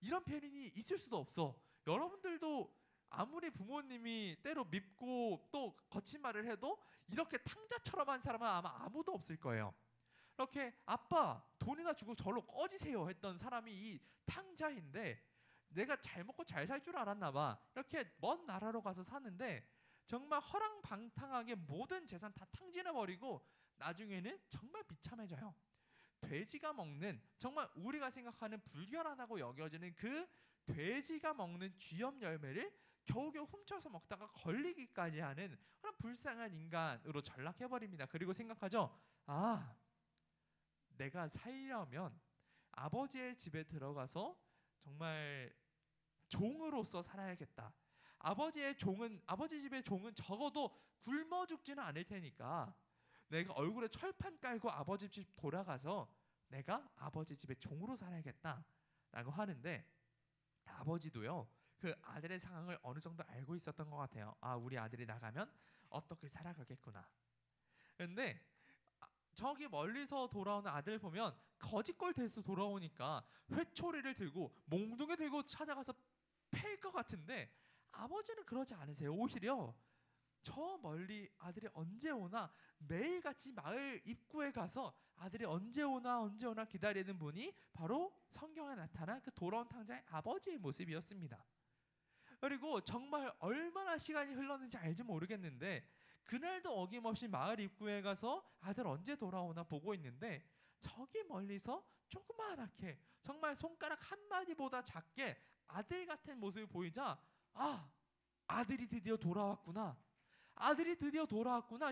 이런 패륜이 있을 수도 없어. 여러분들도 아무리 부모님이 때로 밉고 또 거친 말을 해도 이렇게 탕자처럼 한 사람은 아마 아무도 없을 거예요. 이렇게 아빠 돈이나 주고 절로 꺼지세요 했던 사람이 이 탕자인데, 내가 잘 먹고 잘 살 줄 알았나 봐. 이렇게 먼 나라로 가서 사는데 정말 허랑방탕하게 모든 재산 다 탕진해버리고 나중에는 정말 비참해져요. 돼지가 먹는, 정말 우리가 생각하는 불결하다고 여겨지는 그 돼지가 먹는 쥐염 열매를 겨우겨우 훔쳐서 먹다가 걸리기까지 하는 그런 불쌍한 인간으로 전락해버립니다. 그리고 생각하죠. 아, 내가 살려면 아버지의 집에 들어가서 정말 종으로서 살아야겠다. 아버지 집의 종은 적어도 굶어 죽지는 않을 테니까 내가 얼굴에 철판 깔고 아버지 집 돌아가서 내가 아버지 집의 종으로 살아야겠다라고 하는데, 아버지도요 그 아들의 상황을 어느 정도 알고 있었던 것 같아요. 아, 우리 아들이 나가면 어떻게 살아가겠구나. 근데 저기 멀리서 돌아오는 아들 보면 거지꼴 돼서 돌아오니까 회초리를 들고 몽둥이 들고 찾아가서 팰 것 같은데, 아버지는 그러지 않으세요. 오히려 저 멀리 아들이 언제 오나 매일같이 마을 입구에 가서 아들이 언제 오나 기다리는 분이 바로 성경에 나타난 그 돌아온 탕자의 아버지의 모습이었습니다. 그리고 정말 얼마나 시간이 흘렀는지 알지 모르겠는데 그날도 어김없이 마을 입구에 가서 아들 언제 돌아오나 보고 있는데, 저기 멀리서 조그마하게 정말 손가락 한 마디보다 작게 아들 같은 모습이 보이자, 아, 아들이 드디어 돌아왔구나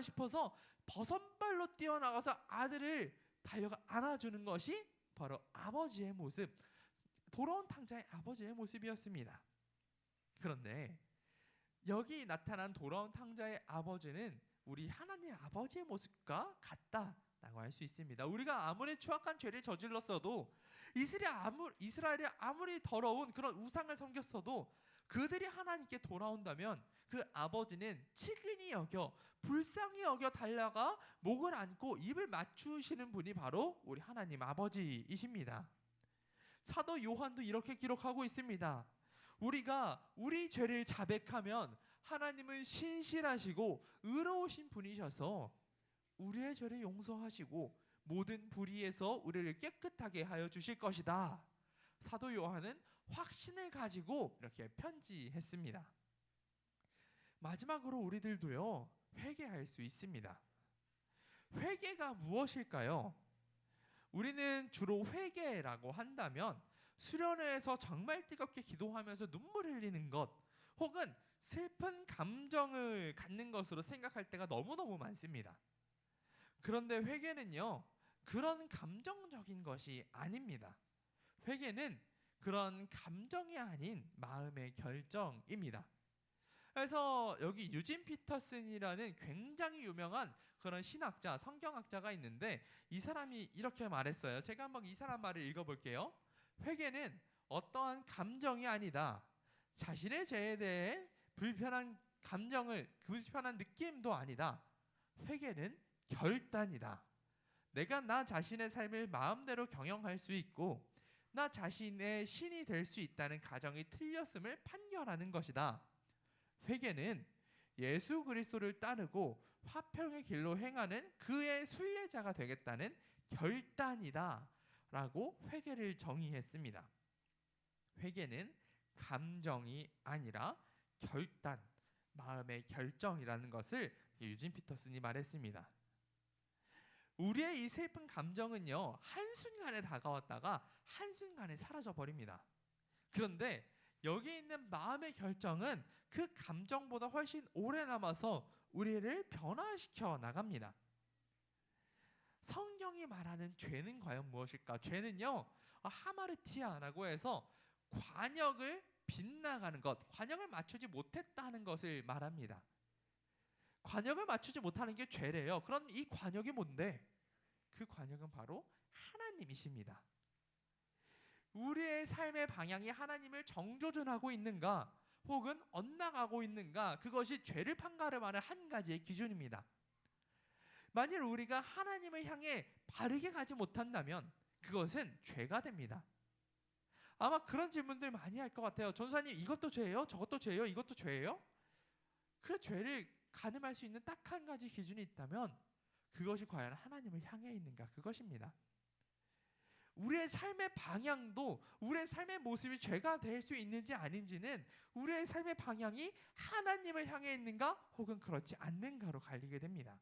싶어서 버선발로 뛰어나가서 아들을 달려가 안아주는 것이 바로 아버지의 모습, 돌아온 탕자의 아버지의 모습이었습니다. 그런데 여기 나타난 돌아온 탕자의 아버지는 우리 하나님 아버지의 모습과 같다라고 할 수 있습니다. 우리가 아무리 추악한 죄를 저질렀어도, 이스라엘이 아무리 더러운 그런 우상을 섬겼어도 그들이 하나님께 돌아온다면 그 아버지는 치근히 여겨 불쌍히 여겨 달려가 목을 안고 입을 맞추시는 분이 바로 우리 하나님 아버지이십니다. 사도 요한도 이렇게 기록하고 있습니다. 우리가 우리 죄를 자백하면 하나님은 신실하시고 의로우신 분이셔서 우리의 죄를 용서하시고 모든 불의에서 우리를 깨끗하게 하여 주실 것이다. 사도 요한은 확신을 가지고 이렇게 편지했습니다. 마지막으로 우리들도요 회개할 수 있습니다. 회개가 무엇일까요? 우리는 주로 회개라고 한다면 수련회에서 정말 뜨겁게 기도하면서 눈물 흘리는 것, 혹은 슬픈 감정을 갖는 것으로 생각할 때가 너무너무 많습니다. 그런데 회개는요 그런 감정적인 것이 아닙니다. 회개는 그런 감정이 아닌 마음의 결정입니다. 그래서 여기 유진 피터슨이라는 굉장히 유명한 그런 신학자, 성경학자가 있는데 이 사람이 이렇게 말했어요. 제가 한번 이 사람 말을 읽어볼게요. 회개는 어떠한 감정이 아니다. 자신의 죄에 대해 불편한 감정을, 불편한 느낌도 아니다. 회개는 결단이다. 내가 나 자신의 삶을 마음대로 경영할 수 있고 나 자신의 신이 될 수 있다는 가정이 틀렸음을 판결하는 것이다. 회개는 예수 그리스도를 따르고 화평의 길로 행하는 그의 순례자가 되겠다는 결단이다 라고 회개를 정의했습니다. 회개는 감정이 아니라 결단, 마음의 결정이라는 것을 유진 피터슨이 말했습니다. 우리의 이 슬픈 감정은요, 한순간에 다가왔다가 한순간에 사라져 버립니다. 그런데 여기 있는 마음의 결정은 그 감정보다 훨씬 오래 남아서 우리를 변화시켜 나갑니다. 성경이 말하는 죄는 과연 무엇일까? 죄는요, 하마르티아라고 해서 관역을 빗나가는 것, 관역을 맞추지 못했다는 것을 말합니다. 관역을 맞추지 못하는 게 죄래요. 그럼 이 관역이 뭔데? 그 관역은 바로 하나님이십니다. 우리의 삶의 방향이 하나님을 정조준하고 있는가 혹은 엇나가고 있는가, 그것이 죄를 판가름하는 한 가지의 기준입니다. 만일 우리가 하나님을 향해 바르게 가지 못한다면 그것은 죄가 됩니다. 아마 그런 질문들 많이 할 것 같아요. 전사님, 이것도 죄예요? 저것도 죄예요? 이것도 죄예요? 그 죄를 가늠할 수 있는 딱 한 가지 기준이 있다면 그것이 과연 하나님을 향해 있는가, 그것입니다. 우리의 삶의 방향도, 우리의 삶의 모습이 죄가 될 수 있는지 아닌지는 우리의 삶의 방향이 하나님을 향해 있는가 혹은 그렇지 않는가로 갈리게 됩니다.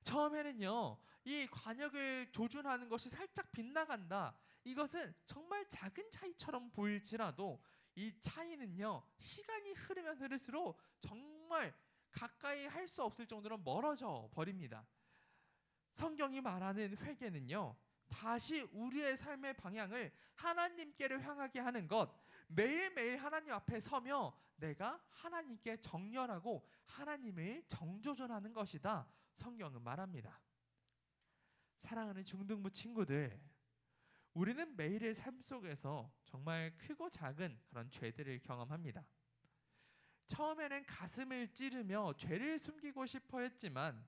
처음에는요, 이 관역을 조준하는 것이 살짝 빗나간다, 이것은 정말 작은 차이처럼 보일지라도 이 차이는요, 시간이 흐르면 흐를수록 정말 가까이 할 수 없을 정도로 멀어져 버립니다. 성경이 말하는 회개는요, 다시 우리의 삶의 방향을 하나님께로 향하게 하는 것, 매일매일 하나님 앞에 서며 내가 하나님께 정렬하고 하나님을 정조준하는 것이다, 성경은 말합니다. 사랑하는 중등부 친구들, 우리는 매일의 삶 속에서 정말 크고 작은 그런 죄들을 경험합니다. 처음에는 가슴을 찌르며 죄를 숨기고 싶어 했지만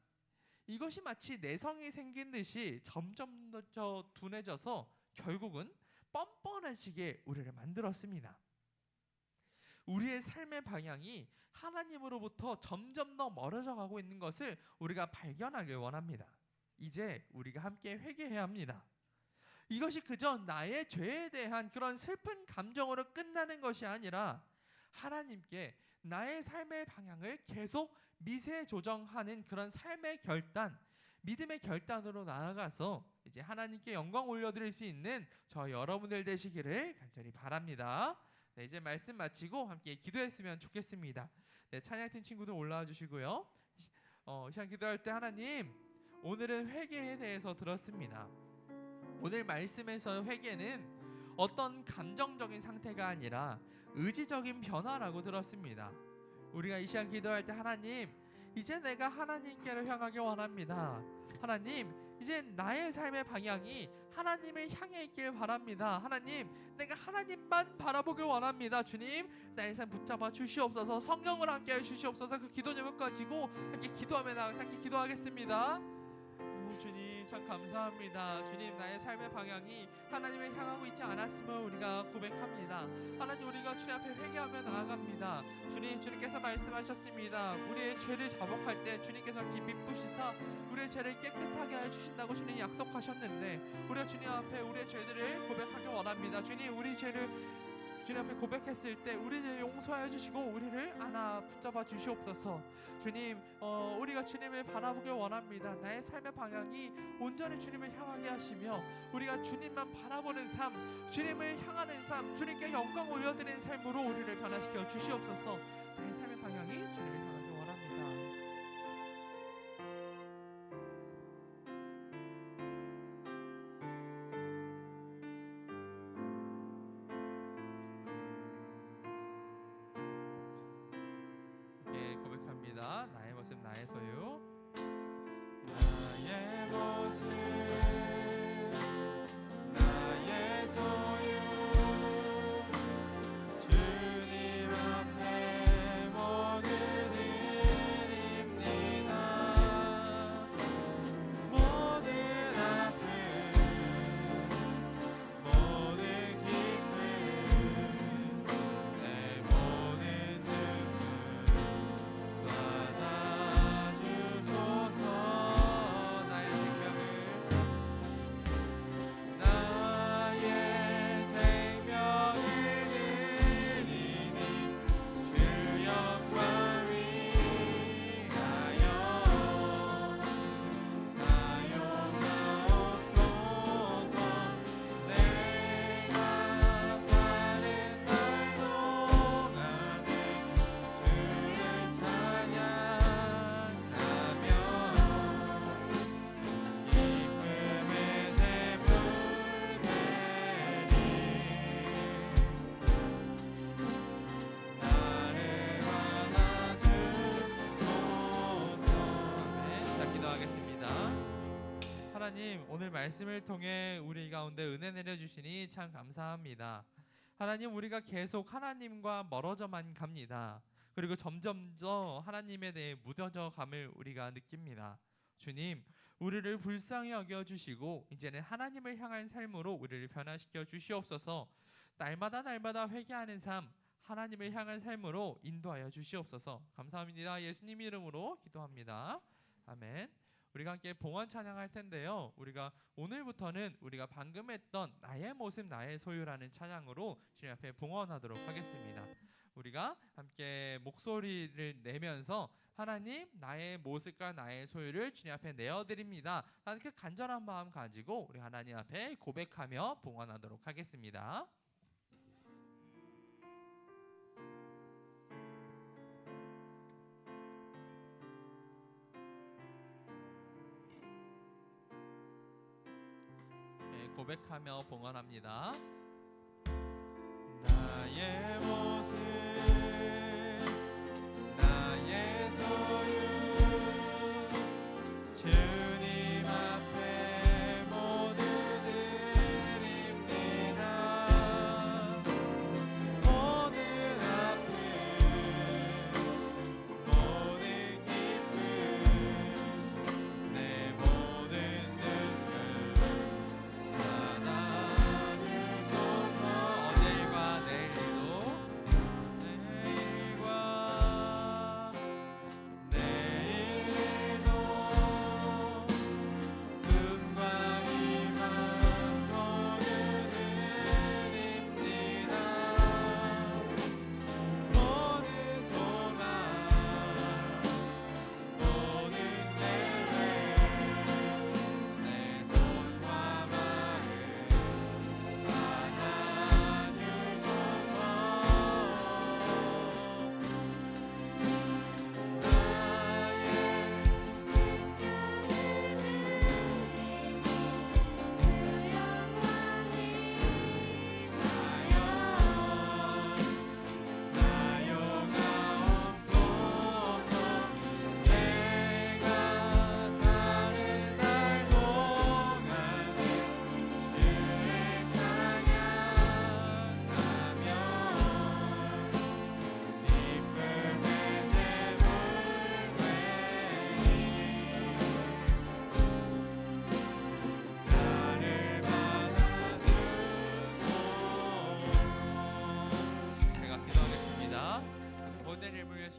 이것이 마치 내성이 생긴 듯이 점점 더 둔해져서 결국은 뻔뻔해지게 우리를 만들었습니다. 우리의 삶의 방향이 하나님으로부터 점점 더 멀어져 가고 있는 것을 우리가 발견하길 원합니다. 이제 우리가 함께 회개해야 합니다. 이것이 그저 나의 죄에 대한 그런 슬픈 감정으로 끝나는 것이 아니라 하나님께 나의 삶의 방향을 계속 미세 조정하는 그런 삶의 결단, 믿음의 결단으로 나아가서 이제 하나님께 영광 올려드릴 수 있는 저 여러분들 되시기를 간절히 바랍니다. 네, 이제 말씀 마치고 함께 기도했으면 좋겠습니다. 네, 찬양팀 친구들 올라와 주시고요. 이 시간 기도할 때, 하나님, 오늘은 회개에 대해서 들었습니다. 오늘 말씀에서 회개는 어떤 감정적인 상태가 아니라 의지적인 변화라고 들었습니다. 우리가 이 시간 기도할 때, 하나님, 이제 내가 하나님께로 향하길 원합니다. 하나님, 이제 나의 삶의 방향이 하나님을 향해 있길 바랍니다. 하나님, 내가 하나님만 바라보길 원합니다. 주님, 나의 삶 붙잡아 주시옵소서. 성령을 함께 해 주시옵소서. 그 기도 제목 가지고 함께 기도하며 나아가 함께 기도하겠습니다. 주님, 참 감사합니다. 주님, 나의 삶의 방향이 하나님을 향하고 있지 않았음을 우리가 고백합니다. 하나님, 우리가 주님 앞에 회개하며 나아갑니다. 주님, 주님께서 말씀하셨습니다. 우리의 죄를 자복할 때 주님께서 깊이 뿌시사 우리의 죄를 깨끗하게 해 주신다고 주님 약속하셨는데, 우리가 주님 앞에 우리의 죄들을 고백하기 원합니다. 주님, 우리 죄를 주님 앞에 고백했을 때 우리를 용서해 주시고 우리를 안아 붙잡아 주시옵소서. 주님, 우리가 주님을 바라보길 원합니다. 나의 삶의 방향이 온전히 주님을 향하게 하시며 우리가 주님만 바라보는 삶, 주님을 향하는 삶, 주님께 영광 올려드리는 삶으로 우리를 변화시켜 주시옵소서. 나의 삶의 방향이 주님을 향하길 원합니다. 고백합니다. 나의 모습, 나의 소유. 나의 모습, 나의 소유, 주님 앞에 모두 드립니다. 모든 하나님, 오늘 말씀을 통해 우리 가운데 은혜 내려주시니 참 감사합니다. 하나님, 우리가 계속 하나님과 멀어져만 갑니다. 그리고 점점 더 하나님에 대해 무뎌져 감을 우리가 느낍니다. 주님, 우리를 불쌍히 여겨주시고 이제는 하나님을 향한 삶으로 우리를 변화시켜 주시옵소서. 날마다 회개하는 삶, 하나님을 향한 삶으로 인도하여 주시옵소서. 감사합니다. 예수님 이름으로 기도합니다. 아멘. 우리가 함께 봉헌 찬양할 텐데요. 우리가 오늘부터는 우리가 방금 했던 나의 모습 나의 소유라는 찬양으로 주님 앞에 봉헌하도록 하겠습니다. 우리가 함께 목소리를 내면서 하나님, 나의 모습과 나의 소유를 주님 앞에 내어드립니다. 라는 그 간절한 마음 가지고 우리 하나님 앞에 고백하며 봉헌하도록 하겠습니다. 고백하며 봉헌합니다. 나의 모습 나의 소유 주님 앞에 모두 드립니다. 모든 아픔 모든 기쁨 내 모든 눈물 받아주소서. 어제일과 내일도 꿈과 희망 모두 드립니다. 모든 소망 모든 계획 내 손과 마음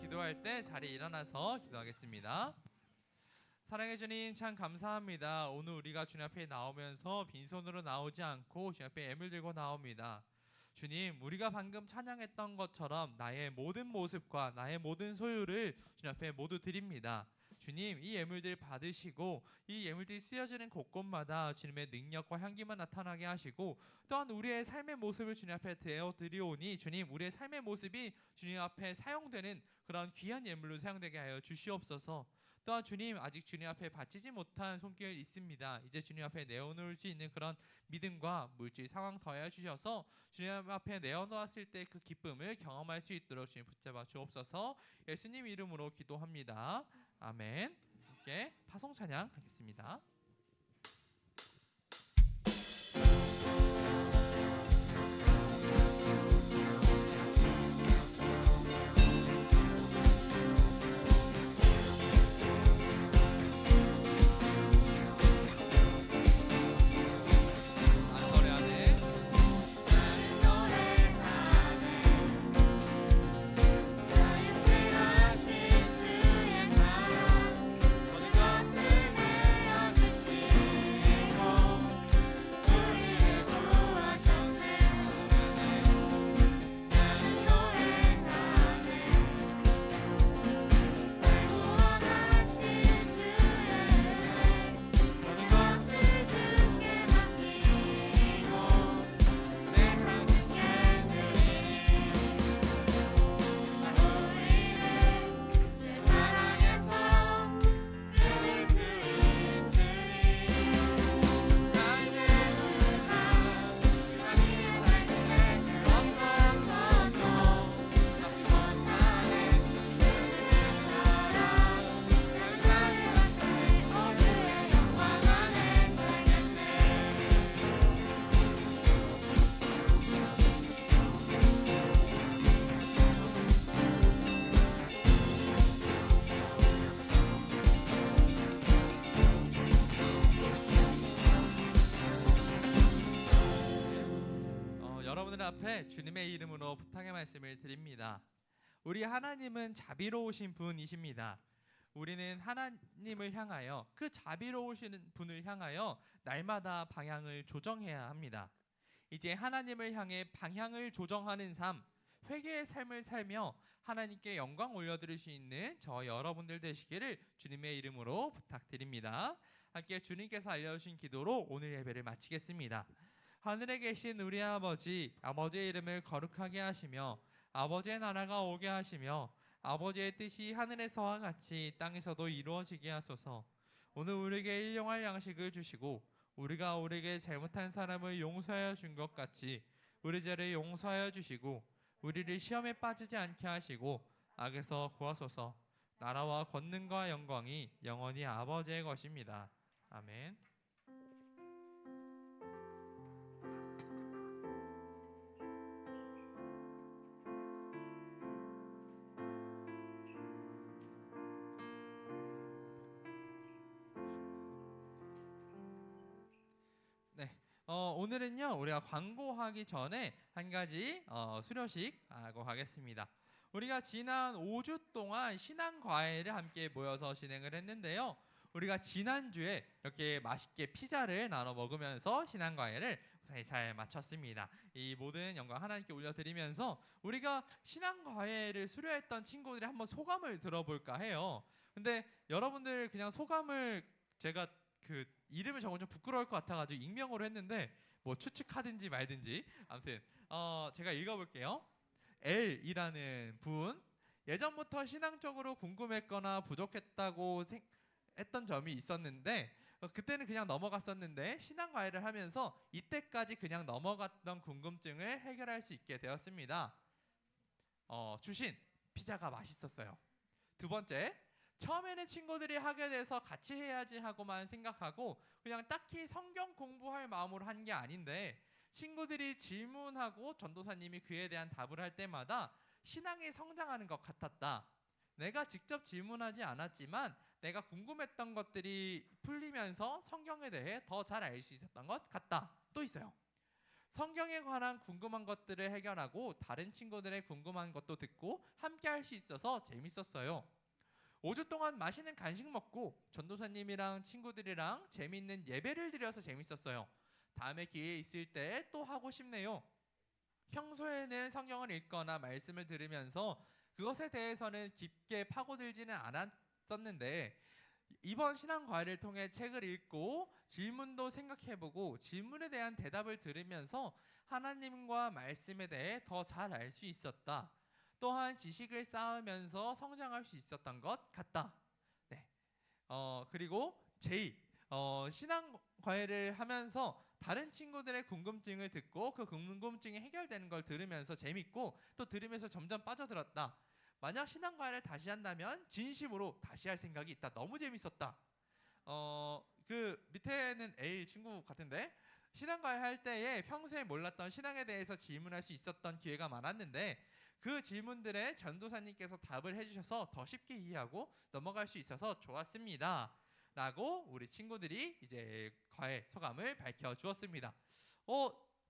기도할 때 자리에 일어나서 기도하겠습니다. 사랑해 주님, 참 감사합니다. 오늘 우리가 주님 앞에 나오면서 빈손으로 나오지 않고 주님 앞에 예물 들고 나옵니다. 주님, 우리가 방금 찬양했던 것처럼 나의 모든 모습과 나의 모든 소유를 주님 앞에 모두 드립니다. 주님, 이 예물들 받으시고 이 예물들이 쓰여지는 곳곳마다 주님의 능력과 향기만 나타나게 하시고 또한 우리의 삶의 모습을 주님 앞에 되어드리오니 주님, 우리의 삶의 모습이 주님 앞에 사용되는 그런 귀한 예물로 사용되게 하여 주시옵소서. 또한 주님, 아직 주님 앞에 바치지 못한 손길 있습니다. 이제 주님 앞에 내어놓을 수 있는 그런 믿음과 물질 상황 더하여 주셔서 주님 앞에 내어놓았을 때 그 기쁨을 경험할 수 있도록 주님 붙잡아 주옵소서. 예수님 이름으로 기도합니다. 아멘. 함께 파송 찬양 하겠습니다. 주의 사랑 모든 것을 내어주시고 앞에 주님의 이름으로 부탁의 말씀을 드립니다. 우리 하나님은 자비로우신 분이십니다. 우리는 하나님을 향하여, 그 자비로우신 분을 향하여 날마다 방향을 조정해야 합니다. 이제 하나님을 향해 방향을 조정하는 삶, 회개의 삶을 살며 하나님께 영광 올려드릴 수 있는 저 여러분들 되시기를 주님의 이름으로 부탁드립니다. 함께 주님께서 알려주신 기도로 오늘 예배를 마치겠습니다. 하늘에 계신 우리 아버지, 아버지의 이름을 거룩하게 하시며 아버지의 나라가 오게 하시며 아버지의 뜻이 하늘에서와 같이 땅에서도 이루어지게 하소서. 오늘 우리에게 일용할 양식을 주시고 우리가 우리에게 잘못한 사람을 용서하여 준 것 같이 우리 죄를 용서하여 주시고 우리를 시험에 빠지지 않게 하시고 악에서 구하소서. 나라와 권능과 영광이 영원히 아버지의 것입니다. 아멘. 오늘은요 우리가 광고하기 전에 한 가지 수료식 하고 가겠습니다. 우리가 지난 5주 동안 신앙과외를 함께 모여서 진행을 했는데요. 우리가 지난주에 이렇게 맛있게 피자를 나눠 먹으면서 신앙과외를 잘 마쳤습니다. 이 모든 영광 하나님께 올려드리면서 우리가 신앙과외를 수료했던 친구들이 한번 소감을 들어볼까 해요. 근데 여러분들 그냥 소감을 제가 그 이름을 적으면 좀 부끄러울 것 같아가지고 익명으로 했는데 뭐 추측하든지 말든지 아무튼 제가 읽어볼게요. L이라는 분, 예전부터 신앙적으로 궁금했거나 부족했다고 했던 점이 있었는데 그때는 그냥 넘어갔었는데 신앙과외를 하면서 이때까지 그냥 넘어갔던 궁금증을 해결할 수 있게 되었습니다. 주신 피자가 맛있었어요. 두 번째, 처음에는 친구들이 하게 돼서 같이 해야지 하고만 생각하고 그냥 딱히 성경 공부할 마음으로 한 게 아닌데 친구들이 질문하고 전도사님이 그에 대한 답을 할 때마다 신앙이 성장하는 것 같았다. 내가 직접 질문하지 않았지만 내가 궁금했던 것들이 풀리면서 성경에 대해 더 잘 알 수 있었던 것 같다. 또 있어요. 성경에 관한 궁금한 것들을 해결하고 다른 친구들의 궁금한 것도 듣고 함께 할 수 있어서 재밌었어요. 5주 동안 맛있는 간식 먹고 전도사님이랑 친구들이랑 재미있는 예배를 드려서 재밌었어요. 다음에 기회 있을 때 또 하고 싶네요. 평소에는 성경을 읽거나 말씀을 들으면서 그것에 대해서는 깊게 파고들지는 않았었는데 이번 신앙과외를 통해 책을 읽고 질문도 생각해보고 질문에 대한 대답을 들으면서 하나님과 말씀에 대해 더 잘 알 수 있었다. 또한 지식을 쌓으면서 성장할 수 있었던 것 같다. 네. 그리고 제2, 신앙과외를 하면서 다른 친구들의 궁금증을 듣고 그 궁금증이 해결되는 걸 들으면서 재밌고 또 들으면서 점점 빠져들었다. 만약 신앙과외를 다시 한다면 진심으로 다시 할 생각이 있다. 너무 재밌었다. 그 밑에는 A 친구 같은데 신앙과외 할 때에 평소에 몰랐던 신앙에 대해서 질문할 수 있었던 기회가 많았는데 그 질문들에 전도사님께서 답을 해주셔서 더 쉽게 이해하고 넘어갈 수 있어서 좋았습니다. 라고 우리 친구들이 이제 과외 소감을 밝혀주었습니다.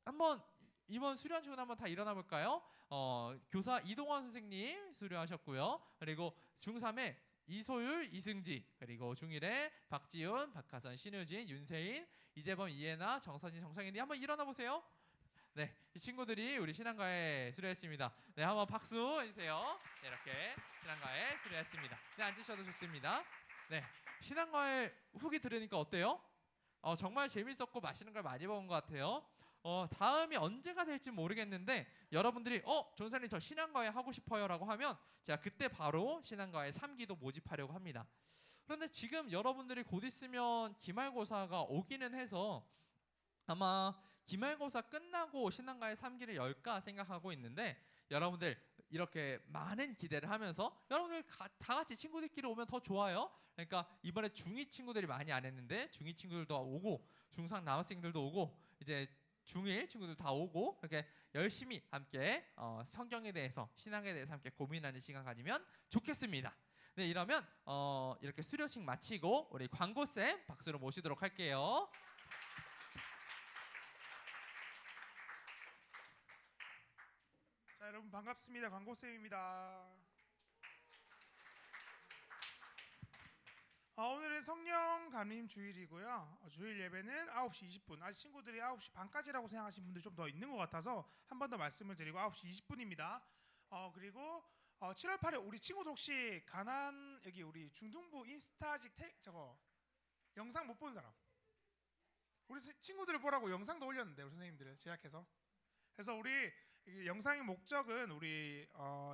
한번 이번 수료한 친구는 한번 다 일어나 볼까요? 교사 이동원 선생님 수료하셨고요. 그리고 중3에 이소율, 이승지, 그리고 중1에 박지훈, 박하선, 신우진, 윤세인, 이재범, 이혜나, 정선진, 정상인이 한번 일어나 보세요. 네, 이 친구들이 우리 신앙과외 수료했습니다. 네, 한번 박수 해주세요. 네, 이렇게 신앙과외 수료했습니다. 네, 앉으셔도 좋습니다. 네, 신앙과외 후기 들으니까 어때요? 정말 재밌었고 맛있는 걸 많이 먹은 것 같아요. 다음이 언제가 될지 모르겠는데 여러분들이 전사님 저 신앙과외 하고 싶어요 라고 하면 제가 그때 바로 신앙과외 3기도 모집하려고 합니다. 그런데 지금 여러분들이 곧 있으면 기말고사가 오기는 해서 아마 기말고사 끝나고 신앙과외 3기를 열까 생각하고 있는데 여러분들 이렇게 많은 기대를 하면서 여러분들 다 같이 친구들끼리 오면 더 좋아요. 그러니까 이번에 중2 친구들이 많이 안 했는데 중2 친구들도 오고 중3 남학생들도 오고 이제 중1 친구들 다 오고 이렇게 열심히 함께 성경에 대해서 신앙에 대해서 함께 고민하는 시간 가지면 좋겠습니다. 네, 이러면 이렇게 수료식 마치고 우리 광고쌤 박수로 모시도록 할게요. 여러분 반갑습니다. 광고쌤입니다. 오늘은 성령 감림 주일이고요. 주일 예배는 9시 20분. 아직 친구들이 9시 반까지라고 생각하시는 분들이 좀 더 있는 것 같아서 한 번 더 말씀을 드리고 9시 20분입니다. 그리고 7월 8일 우리 친구들 혹시 가난 여기 우리 중등부 인스타직 저거 영상 못 본 사람? 우리 친구들을 보라고 영상도 올렸는데 우리 선생님들을 제약해서. 그래서 우리 영상의 목적은 우리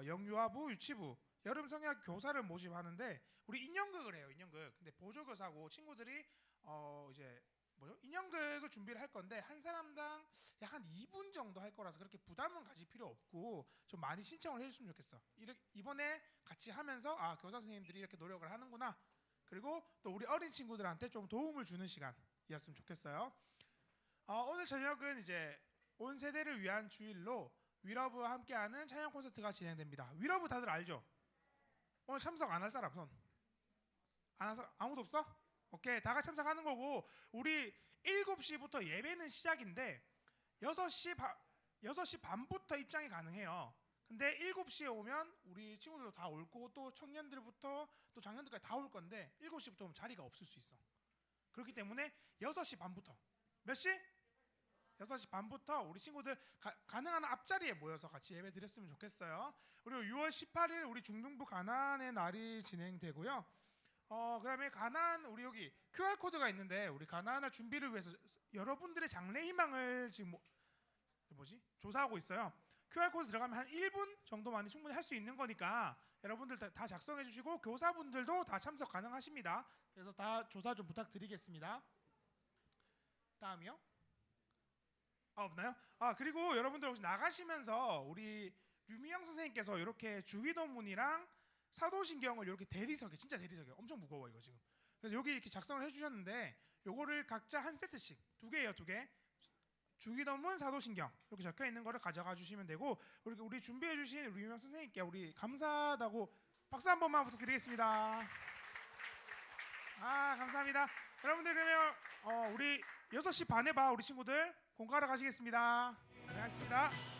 영유아부, 유치부, 여름 성약 교사를 모집하는데 우리 인형극을 해요. 인형극. 근데 보조교사고 친구들이 이제 인형극을 준비를 할 건데 한 사람당 약 한 2분 정도 할 거라서 그렇게 부담은 가질 필요 없고 좀 많이 신청을 해주시면 좋겠어. 이번에 같이 하면서 교사 선생님들이 이렇게 노력을 하는구나. 그리고 또 우리 어린 친구들한테 좀 도움을 주는 시간이었으면 좋겠어요. 오늘 저녁은 이제 온 세대를 위한 주일로 위러브와 함께하는 찬양 콘서트가 진행됩니다. 위러브 다들 알죠? 오늘 참석 안 할 사람 손. 안 할 사람 아무도 없어? 오케이, 다 같이 참석하는 거고 우리 7시부터 예배는 시작인데 6시 반부터 입장이 가능해요. 근데 7시에 오면 우리 친구들도 다 올 거고 또 청년들부터 또 장년들까지 다 올 건데 7시부터 오면 자리가 없을 수 있어. 그렇기 때문에 6시 반부터 몇 시? 6시 반부터 우리 친구들 가능한 앞자리에 모여서 같이 예배 드렸으면 좋겠어요. 그리고 6월 18일 우리 중등부 가난의 날이 진행되고요. 그다음에 가난 우리 여기 QR코드가 있는데 우리 가난을 준비를 위해서 여러분들의 장래 희망을 지금 조사하고 있어요. QR코드 들어가면 한 1분 정도만 충분히 할 수 있는 거니까 여러분들 다 작성해 주시고 교사분들도 다 참석 가능하십니다. 그래서 다 조사 좀 부탁드리겠습니다. 다음이요? 없나요? 그리고 여러분들 혹시 나가시면서 우리 류미영 선생님께서 이렇게 주기도문이랑 사도신경을 이렇게 대리석에 진짜 대리석에 엄청 무거워 이거 지금. 그래서 여기 이렇게 작성을 해주셨는데 요거를 각자 한 세트씩 2개예요, 2개. 주기도문, 사도신경 이렇게 적혀 있는 거를 가져가 주시면 되고 우리 준비해 주신 류미영 선생님께 우리 감사하다고 박수 한 번만 부탁드리겠습니다. 감사합니다. 여러분들 그러면 우리 6시 반에 봐 우리 친구들 공부하러 가시겠습니다. 고생하셨습니다.